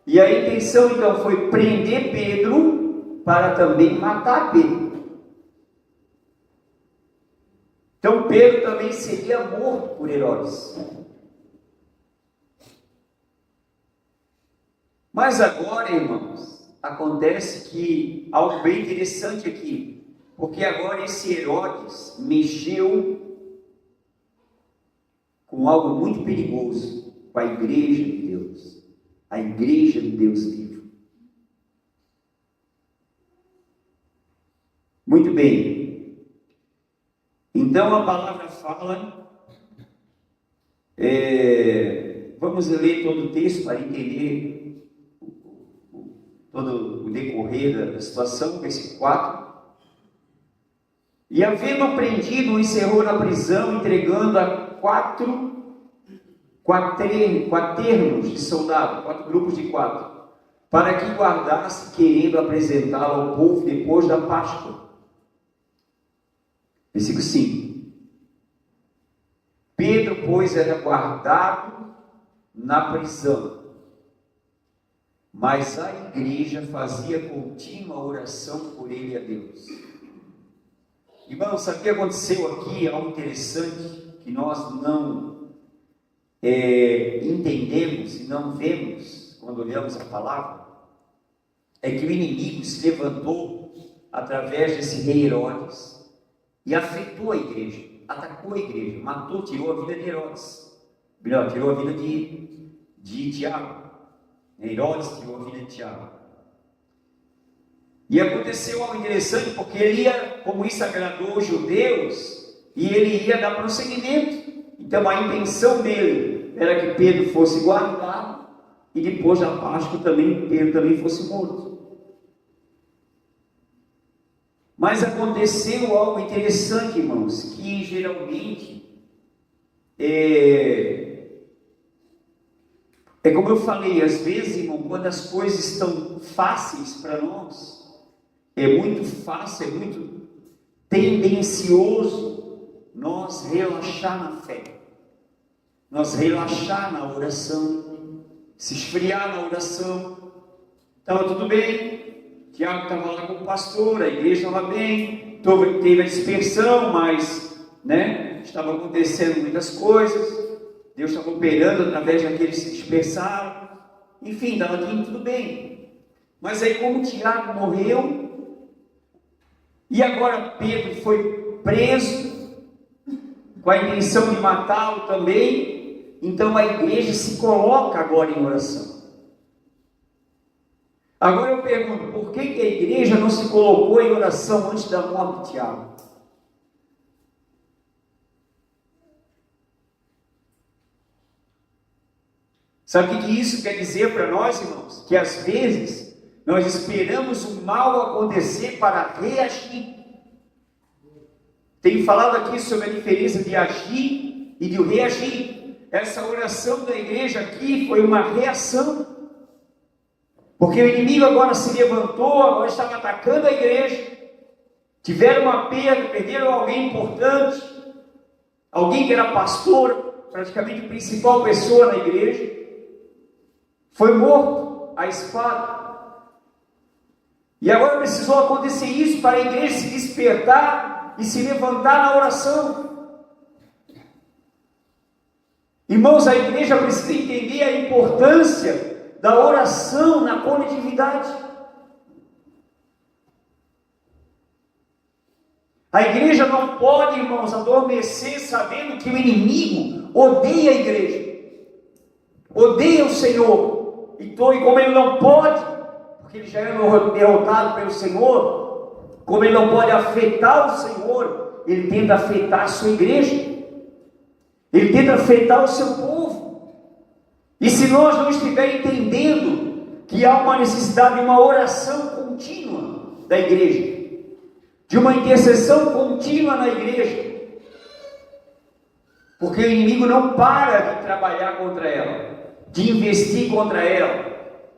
E a intenção então foi prender Pedro para também matar Pedro. Então Pedro também seria morto por Herodes. Mas agora, irmãos, acontece que algo bem interessante aqui, porque agora esse Herodes mexeu com algo muito perigoso, com a igreja de Deus, a igreja de Deus vivo. Muito bem. Então a palavra fala, vamos ler todo o texto para entender todo o decorrer da situação, versículo 4. E havendo prendido, o encerrou na prisão, entregando a quaternos de soldado, 4 grupos de 4, para que guardasse, querendo apresentá-lo ao povo depois da Páscoa. Versículo 5. Pedro, pois, era guardado na prisão, mas a igreja fazia contínua oração por ele a Deus. Irmão, sabe o que aconteceu aqui? Algo interessante que nós não entendemos e não vemos quando olhamos a palavra, é que o inimigo se levantou através desse rei Herodes e afetou a igreja, atacou a igreja, matou, tirou a vida de Herodes, melhor, tirou a vida de Tiago. Herodes tirou a vida de Tiago. E aconteceu algo interessante, porque ele ia, como isso agradou os judeus, e ele ia dar prosseguimento. Então a intenção dele era que Pedro fosse guardado, e depois da Páscoa Pedro também fosse morto. Mas aconteceu algo interessante, irmãos, que geralmente É como eu falei, às vezes, irmão, quando as coisas estão fáceis para nós, é muito fácil, é muito tendencioso nós relaxar na fé, nós relaxar na oração, se esfriar na oração. Estava tudo bem, Tiago estava lá com o pastor, a igreja estava bem, teve a dispersão, mas estava acontecendo muitas coisas, Deus estava operando através daqueles que se dispersaram, enfim, estava tudo bem. Mas aí, como Tiago morreu, e agora Pedro foi preso, com a intenção de matá-lo também, então a igreja se coloca agora em oração. Agora eu pergunto, por que a igreja não se colocou em oração antes da morte de Tiago? Sabe o que isso quer dizer para nós, irmãos? Que às vezes nós esperamos o mal acontecer para reagir. Tenho falado aqui sobre a diferença de agir e de reagir. Essa oração da igreja aqui foi uma reação. Porque o inimigo agora se levantou, agora estava atacando a igreja. Tiveram uma perda, perderam alguém importante, alguém que era pastor, praticamente a principal pessoa na igreja. Foi morto à espada. E agora precisou acontecer isso para a igreja se despertar e se levantar na oração. Irmãos, a igreja precisa entender a importância da oração na coletividade. A igreja não pode, irmãos, adormecer sabendo que o inimigo odeia a igreja, odeia o Senhor. E como ele não pode, porque ele já é derrotado pelo Senhor, como ele não pode afetar o Senhor, ele tenta afetar a sua igreja, ele tenta afetar o seu povo. E se nós não estivermos entendendo que há uma necessidade de uma oração contínua da igreja, de uma intercessão contínua na igreja, porque o inimigo não para de trabalhar contra ela, de investir contra ela,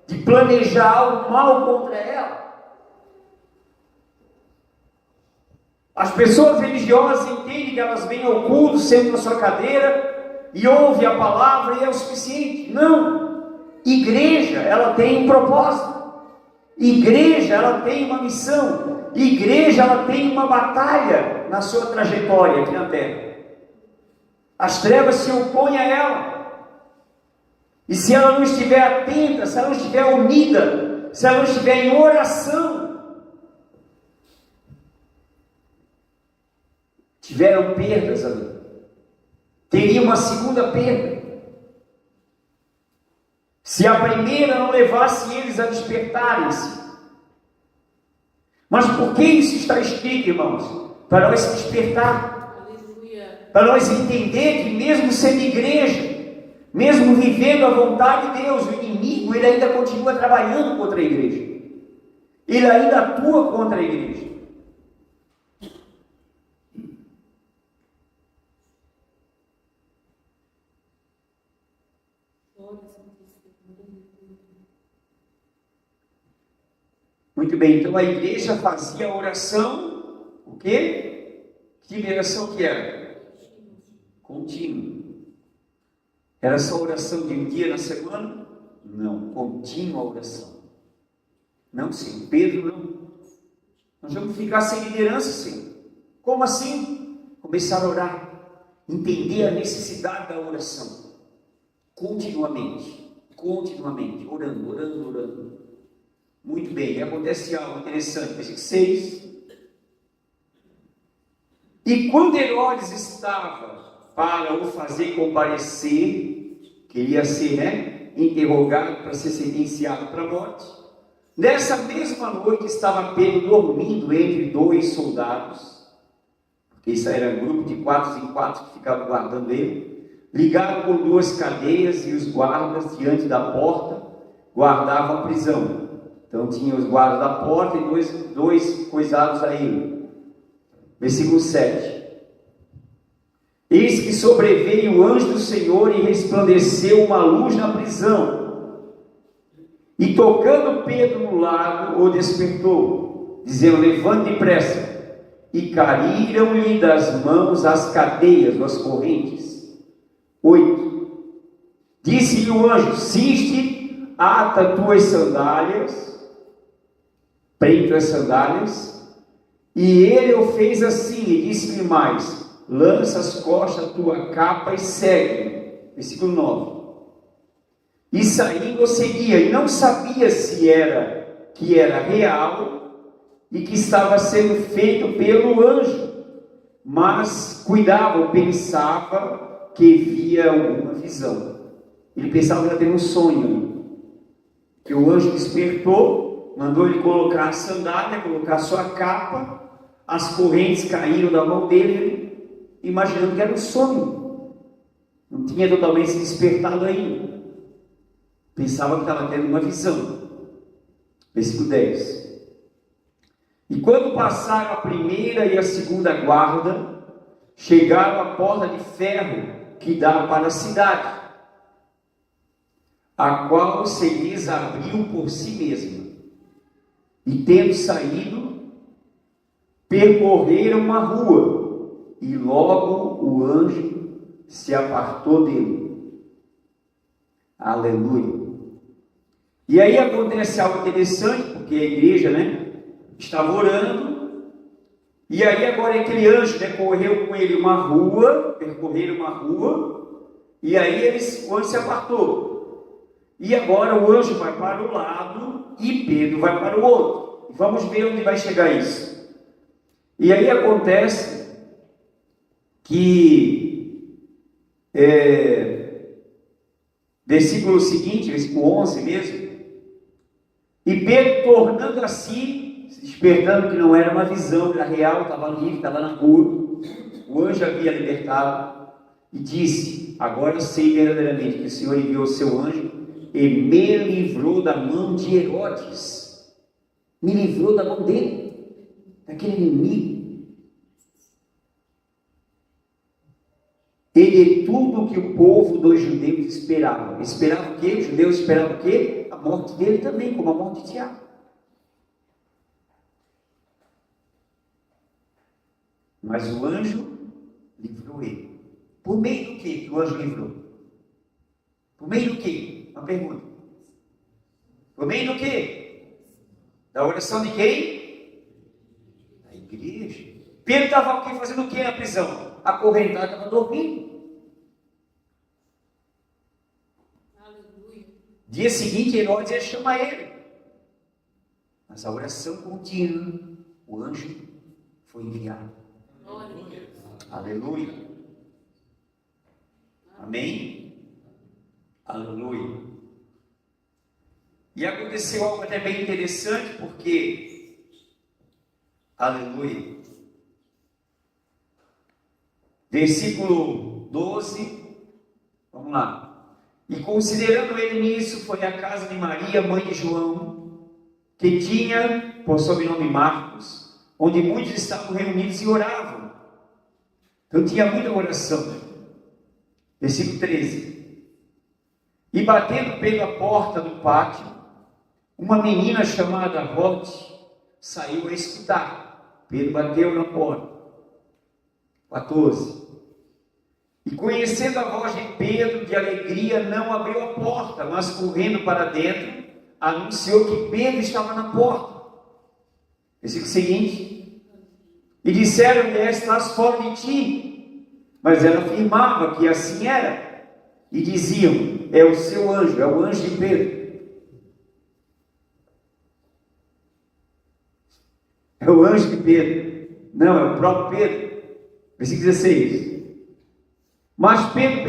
de planejar algo mal contra ela. As pessoas religiosas entendem que elas vêm ao culto, sentam na sua cadeira e ouvem a palavra e é o suficiente. Não! Igreja, ela tem um propósito. Igreja, ela tem uma missão. Igreja, ela tem uma batalha na sua trajetória aqui na terra. As trevas se opõem a ela. E se ela não estiver atenta, se ela não estiver unida, se ela não estiver em oração, tiveram perdas ali. Teria uma segunda perda. Se a primeira não levasse eles a despertarem-se. Mas por que isso está escrito, irmãos? Para nós se despertar. Aleluia. Para nós entender que mesmo sendo igreja, mesmo vivendo a vontade de Deus, o inimigo, ele ainda continua trabalhando contra a igreja. Ele ainda atua contra a igreja. Muito bem, então a igreja fazia oração, o quê? Que oração que era? Contínua. Era só oração de um dia na semana? Não, contínua oração. Não, Senhor, Pedro, não. Nós vamos ficar sem liderança, Senhor. Como assim? Começar a orar, entender a necessidade da oração. Continuamente, orando. Muito bem, acontece algo interessante, versículo 6. E quando Herodes estava para o fazer comparecer, queria ser interrogado para ser sentenciado para a morte, nessa mesma noite estava Pedro dormindo entre dois soldados, porque isso era um grupo de 4 em 4 que ficavam guardando ele, ligado com 2 cadeias, e os guardas diante da porta guardavam a prisão. Então tinha os guardas da porta e dois coisados a ele. Versículo 7. Eis que sobreveio o anjo do Senhor e resplandeceu uma luz na prisão. E tocando Pedro no lado, o despertou, dizendo: levante depressa. E caíram-lhe das mãos as cadeias, as correntes. 8. Disse-lhe o anjo: cinge, ata tuas sandálias, prende tuas sandálias. E ele o fez assim, e disse-lhe mais: lança as costas a tua capa e segue. Versículo 9. E saindo o seguia, e não sabia se era que era real e que estava sendo feito pelo anjo, mas cuidava, pensava que via alguma visão. Ele pensava que era ter um sonho, que o anjo despertou, mandou ele colocar a sandália, colocar a sua capa, as correntes caíram da mão dele, imaginando que era um sonho. Não tinha totalmente se despertado ainda. Pensava que estava tendo uma visão. Versículo 10. E quando passaram a primeira e a segunda guarda, chegaram à porta de ferro que dá para a cidade, a qual se lhes abriu por si mesma. E tendo saído, percorreram uma rua, e logo o anjo se apartou dele. Aleluia. E aí acontece algo interessante, porque a igreja, estava orando, e aí agora aquele anjo percorreu com ele uma rua, e aí o anjo se apartou. E agora o anjo vai para o lado e Pedro vai para o outro. Vamos ver onde vai chegar isso. E aí acontece que versículo seguinte, versículo 11 mesmo. E Pedro, tornando a si, despertando que não era uma visão, era real, estava livre, estava na rua, o anjo havia libertado, e disse: agora sei verdadeiramente que o Senhor enviou o seu anjo e me livrou da mão de Herodes. Me livrou da mão dele, daquele inimigo. E de tudo que o povo dos judeus esperava. Esperava o quê? Os judeus esperavam o quê? A morte dele também, como a morte de Tiago. Mas o anjo livrou ele. Por meio do que o anjo livrou? Por meio do que? Uma pergunta. Por meio do que? Da oração de quem? Da igreja. Pedro estava aqui fazendo o que na prisão? Acorrentado, estava dormindo. Dia seguinte, Herodes ia chamar ele. Mas a oração contínua, o anjo foi enviado. Aleluia. Amém? Aleluia. E aconteceu algo até bem interessante, porque, aleluia, versículo 12, vamos lá. E considerando ele nisso, foi à casa de Maria, mãe de João, que tinha por sobrenome Marcos, onde muitos estavam reunidos e oravam. Então tinha muita oração. Versículo 13. E batendo pela porta do pátio, uma menina chamada Rode saiu a escutar. Pedro bateu na porta. 14. E conhecendo a voz de Pedro, de alegria, não abriu a porta, mas correndo para dentro, anunciou que Pedro estava na porta. Versículo seguinte. E disseram-lhe: estás fora de ti. Mas ela afirmava que assim era. E diziam: é o seu anjo, é o anjo de Pedro. É o anjo de Pedro. Não, é o próprio Pedro. Versículo 16. Mas Pedro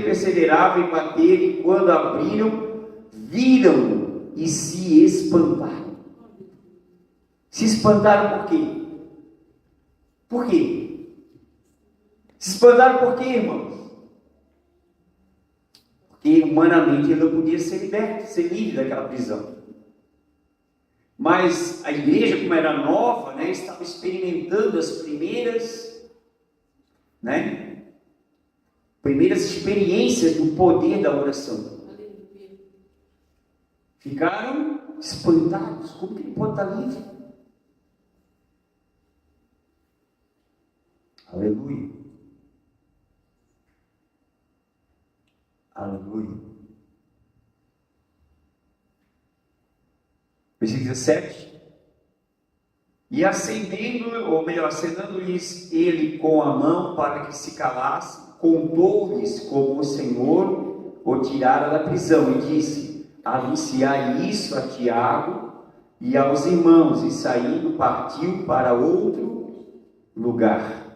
perseverava em bater, e quando abriram, viram e se espantaram. Se espantaram por quê? Por quê? Se espantaram por quê, irmãos? Porque humanamente ele não podia ser liberto, ser livre daquela prisão. Mas a igreja, como era nova, estava experimentando as primeiras né? Primeiras experiências do poder da oração. Ficaram espantados. Como que ele pode estar livre? Aleluia. Aleluia. Versículo 17. E acendendo, ou melhor, acenando-lhes ele com a mão para que se calasse, contou-lhes como o Senhor o tirara da prisão e disse: anunciai isso a Tiago e aos irmãos. E saindo partiu para outro lugar.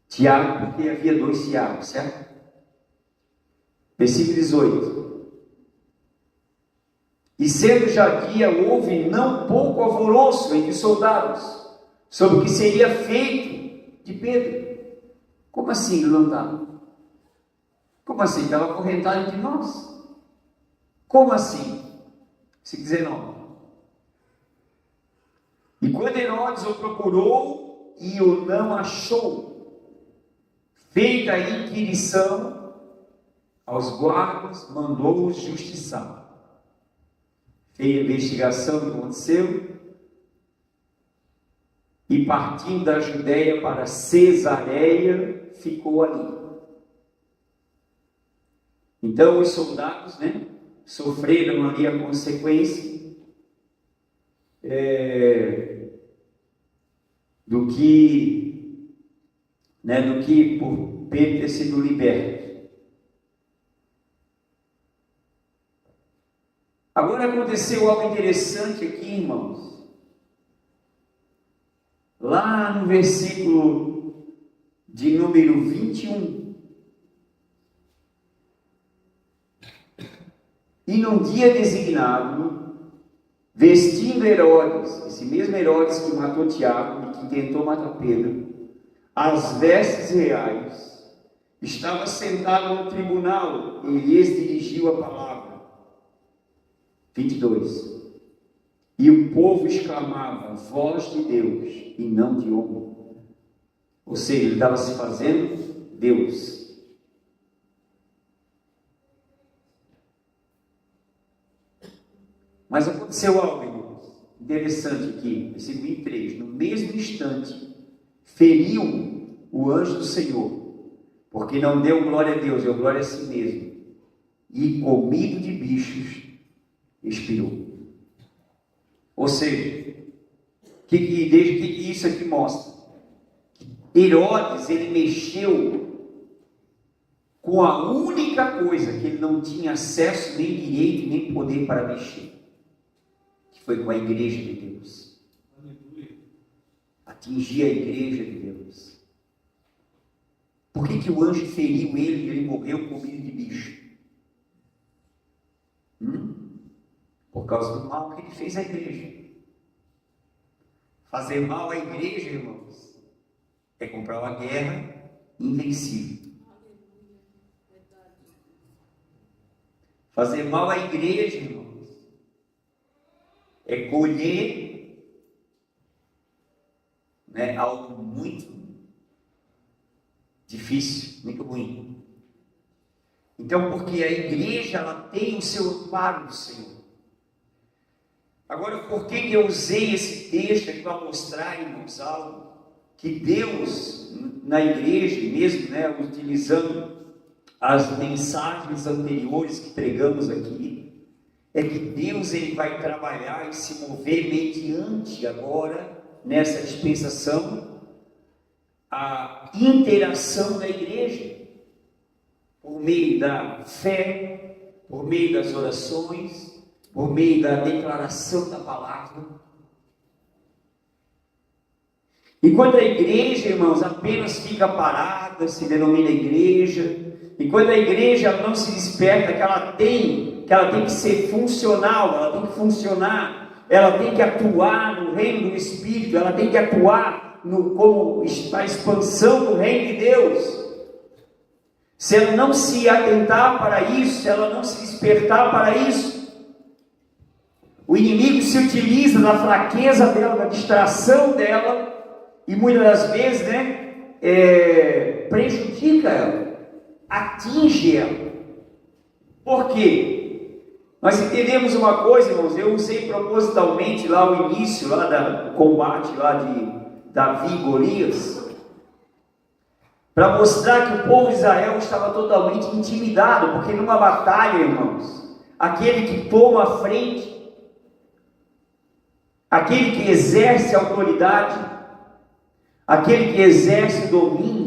Tiago, porque havia 2 Tiagos, certo? Versículo 18. E sendo já dia, houve não pouco alvoroço entre os soldados sobre o que seria feito de Pedro. Como assim ele não estava? Como assim? Estava acorrentado entre nós? Como assim? Versículo 19. E quando Herodes o procurou e o não achou, feita a inquirição aos guardas, mandou-os justiçar. Fez a investigação do que aconteceu e partindo da Judéia para Cesareia, ficou ali. Então os soldados, né, sofreram ali a consequência do que por Pedro ter sido liberto. Agora aconteceu algo interessante aqui, irmãos. Lá no versículo de número 21. E num dia designado, vestindo Herodes, esse mesmo Herodes que matou Tiago e que tentou matar Pedro, as vestes reais, estava sentado no tribunal e lhes dirigiu a palavra. 22. E o povo exclamava: voz de Deus e não de homem. Ou seja, ele estava se fazendo Deus. Mas aconteceu algo, irmãos, interessante aqui, versículo 23. No mesmo instante, feriu o anjo do Senhor, porque não deu glória a Deus, deu glória a si mesmo, e comido de bichos, expirou. Ou seja, o que isso aqui mostra? Herodes, ele mexeu com a única coisa que ele não tinha acesso, nem direito, nem poder para mexer, que foi com a igreja de Deus. Atingir a igreja de Deus. Por que o anjo feriu ele e ele morreu comido de bicho? Por causa do mal que ele fez à igreja. Fazer mal à igreja, irmãos, é comprar uma guerra invencível. Fazer mal à igreja, irmãos, é colher, né, algo muito difícil, muito ruim. Então, porque a igreja, ela tem o seu amparo do Senhor. Agora, por que eu usei esse texto aqui para mostrar, irmãos, algo que Deus, na igreja, mesmo, né, utilizando as mensagens anteriores que pregamos aqui, é que Deus, ele vai trabalhar e se mover mediante agora, nessa dispensação, a interação da igreja, por meio da fé, por meio das orações, por meio da declaração da palavra. E quando a igreja, irmãos, apenas fica parada, se denomina igreja, e quando a igreja não se desperta, que ela tem que ser funcional, ela tem que funcionar, ela tem que atuar no reino do Espírito, ela tem que atuar como a expansão do reino de Deus. Se ela não se atentar para isso, se ela não se despertar para isso, o inimigo se utiliza da fraqueza dela, da distração dela, e muitas das vezes, né, prejudica ela, atinge ela. Por quê? Nós entendemos uma coisa, irmãos, eu usei propositalmente lá o início do combate lá de Davi e Golias, para mostrar que o povo de Israel estava totalmente intimidado, porque numa batalha, irmãos, aquele que toma a frente, aquele que exerce autoridade, aquele que exerce domínio,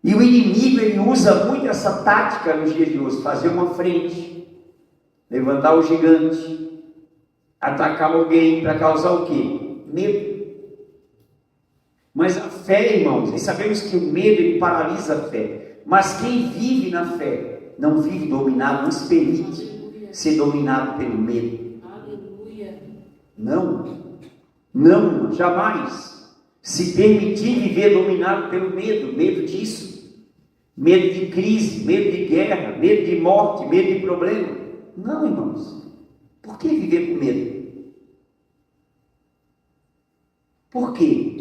e o inimigo ele usa muito essa tática nos dias de hoje, fazer uma frente, levantar o gigante, atacar alguém para causar o quê? Medo. Mas a fé, irmãos, e sabemos que o medo ele paralisa a fé, mas quem vive na fé não vive dominado, não se permite ser dominado pelo medo. Aleluia. Não, jamais se permitir viver dominado pelo medo, medo disso, medo de crise, medo de guerra, medo de morte, medo de problema. Não, irmãos, por que viver com medo? Por quê?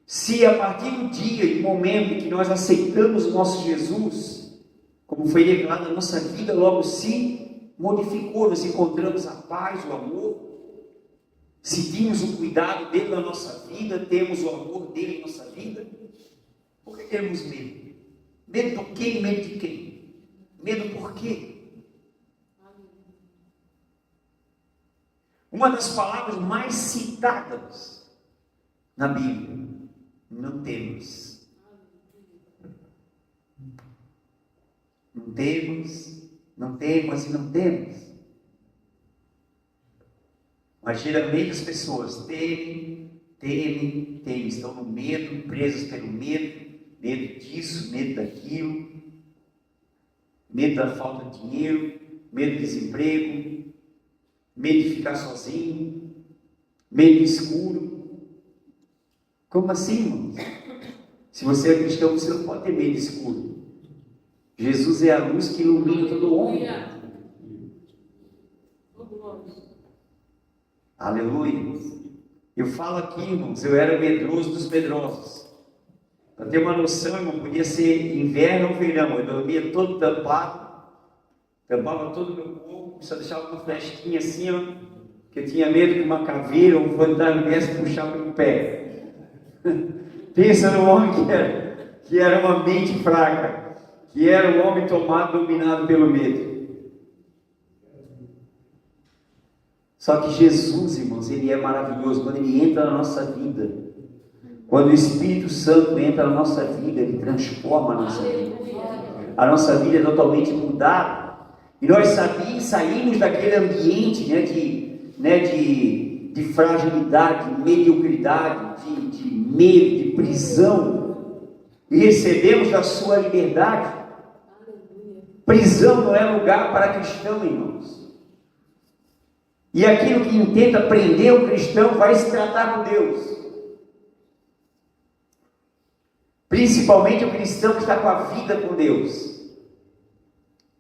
Se a partir do dia e momento em que nós aceitamos o nosso Jesus, como foi revelado, a nossa vida logo se modificou, nós encontramos a paz, o amor, sentimos o cuidado dele na nossa vida, temos o amor dele em nossa vida. Por que temos medo? Medo do quê e medo de quem? Medo por quê? Uma das palavras mais citadas na Bíblia: não temos. Não temos, não temos e não temos. Mas geralmente as pessoas temem, estão no medo, presas pelo medo, medo disso, medo daquilo, medo da falta de dinheiro, medo do desemprego, medo de ficar sozinho, medo do escuro. Como assim, irmãos? Se você é cristão, você não pode ter medo de escuro. Jesus é a luz que ilumina todo homem. Aleluia. Eu falo aqui, irmãos, eu era medroso dos medrosos. Para ter uma noção, irmão, podia ser inverno ou verão. Eu dormia todo tampado, tampava todo o meu corpo, só deixava uma fresquinha assim, ó, que eu tinha medo que uma caveira ou um fantasma viesse puxar pelo pé. Pensa no homem que era uma mente fraca, que era um homem tomado, dominado pelo medo. Só que Jesus, irmãos, ele é maravilhoso. Quando ele entra na nossa vida, quando o Espírito Santo entra na nossa vida, ele transforma a nossa vida. A nossa vida é totalmente mudada. E nós saímos daquele ambiente de fragilidade, de mediocridade, de medo, de prisão, e recebemos a sua liberdade. Prisão não é lugar para cristão, irmãos. E aquilo que tenta prender o cristão vai se tratar com Deus. Principalmente o cristão que está com a vida com Deus.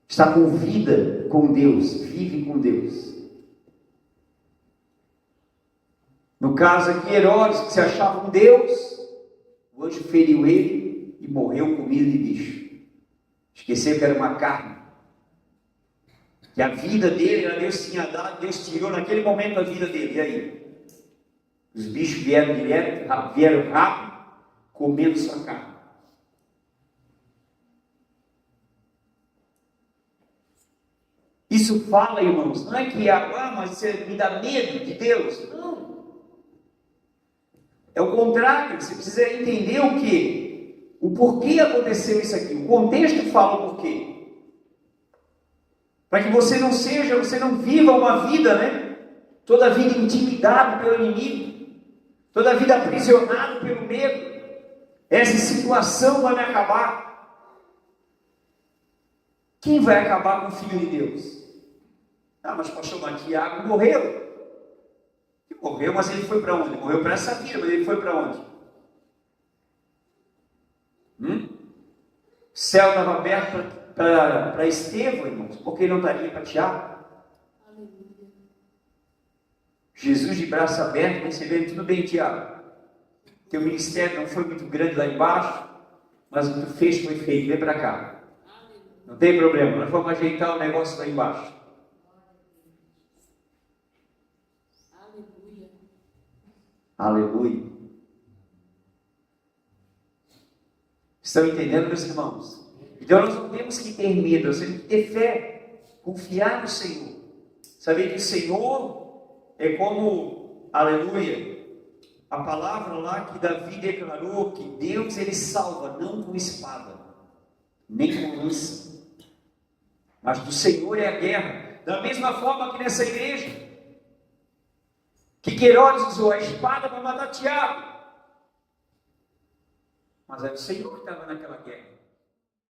Está com vida com Deus, vive com Deus. No caso aqui, Herodes, que se achava um Deus, o anjo feriu ele e morreu comido de bicho. Esqueceu que era uma carne. Que a vida dele, Deus tinha dado, Deus tirou naquele momento a vida dele. E aí? Os bichos vieram rápido, comendo sua carne. Isso fala, irmãos, não é que mas você me dá medo de Deus. Não. É o contrário, você precisa entender o quê? O porquê aconteceu isso aqui. O contexto fala o porquê. Para que você não viva uma vida, toda a vida intimidado pelo inimigo, toda a vida aprisionado pelo medo. Essa situação vai me acabar. Quem vai acabar com o Filho de Deus? Mas pastor, Tiago morreu. Morreu, mas ele foi para onde? Morreu para essa vida, mas ele foi para onde? O céu estava aberto para Estevão, irmãos, porque não estaria para Tiago? Jesus de braço aberto, recebendo tudo bem, Tiago. Teu ministério não foi muito grande lá embaixo, mas o que tu fez foi feito. Vem para cá. Não tem problema, nós vamos ajeitar o negócio lá embaixo. Aleluia. Aleluia. Estão entendendo, meus irmãos? Então nós não temos que ter medo, nós temos que ter fé, confiar no Senhor. Saber que o Senhor é como, aleluia, a palavra lá que Davi declarou, que Deus ele salva, não com espada, nem com lança, mas do Senhor é a guerra. Da mesma forma que nessa igreja, que Herodes usou a espada para matar Tiago, mas era o Senhor que estava naquela guerra.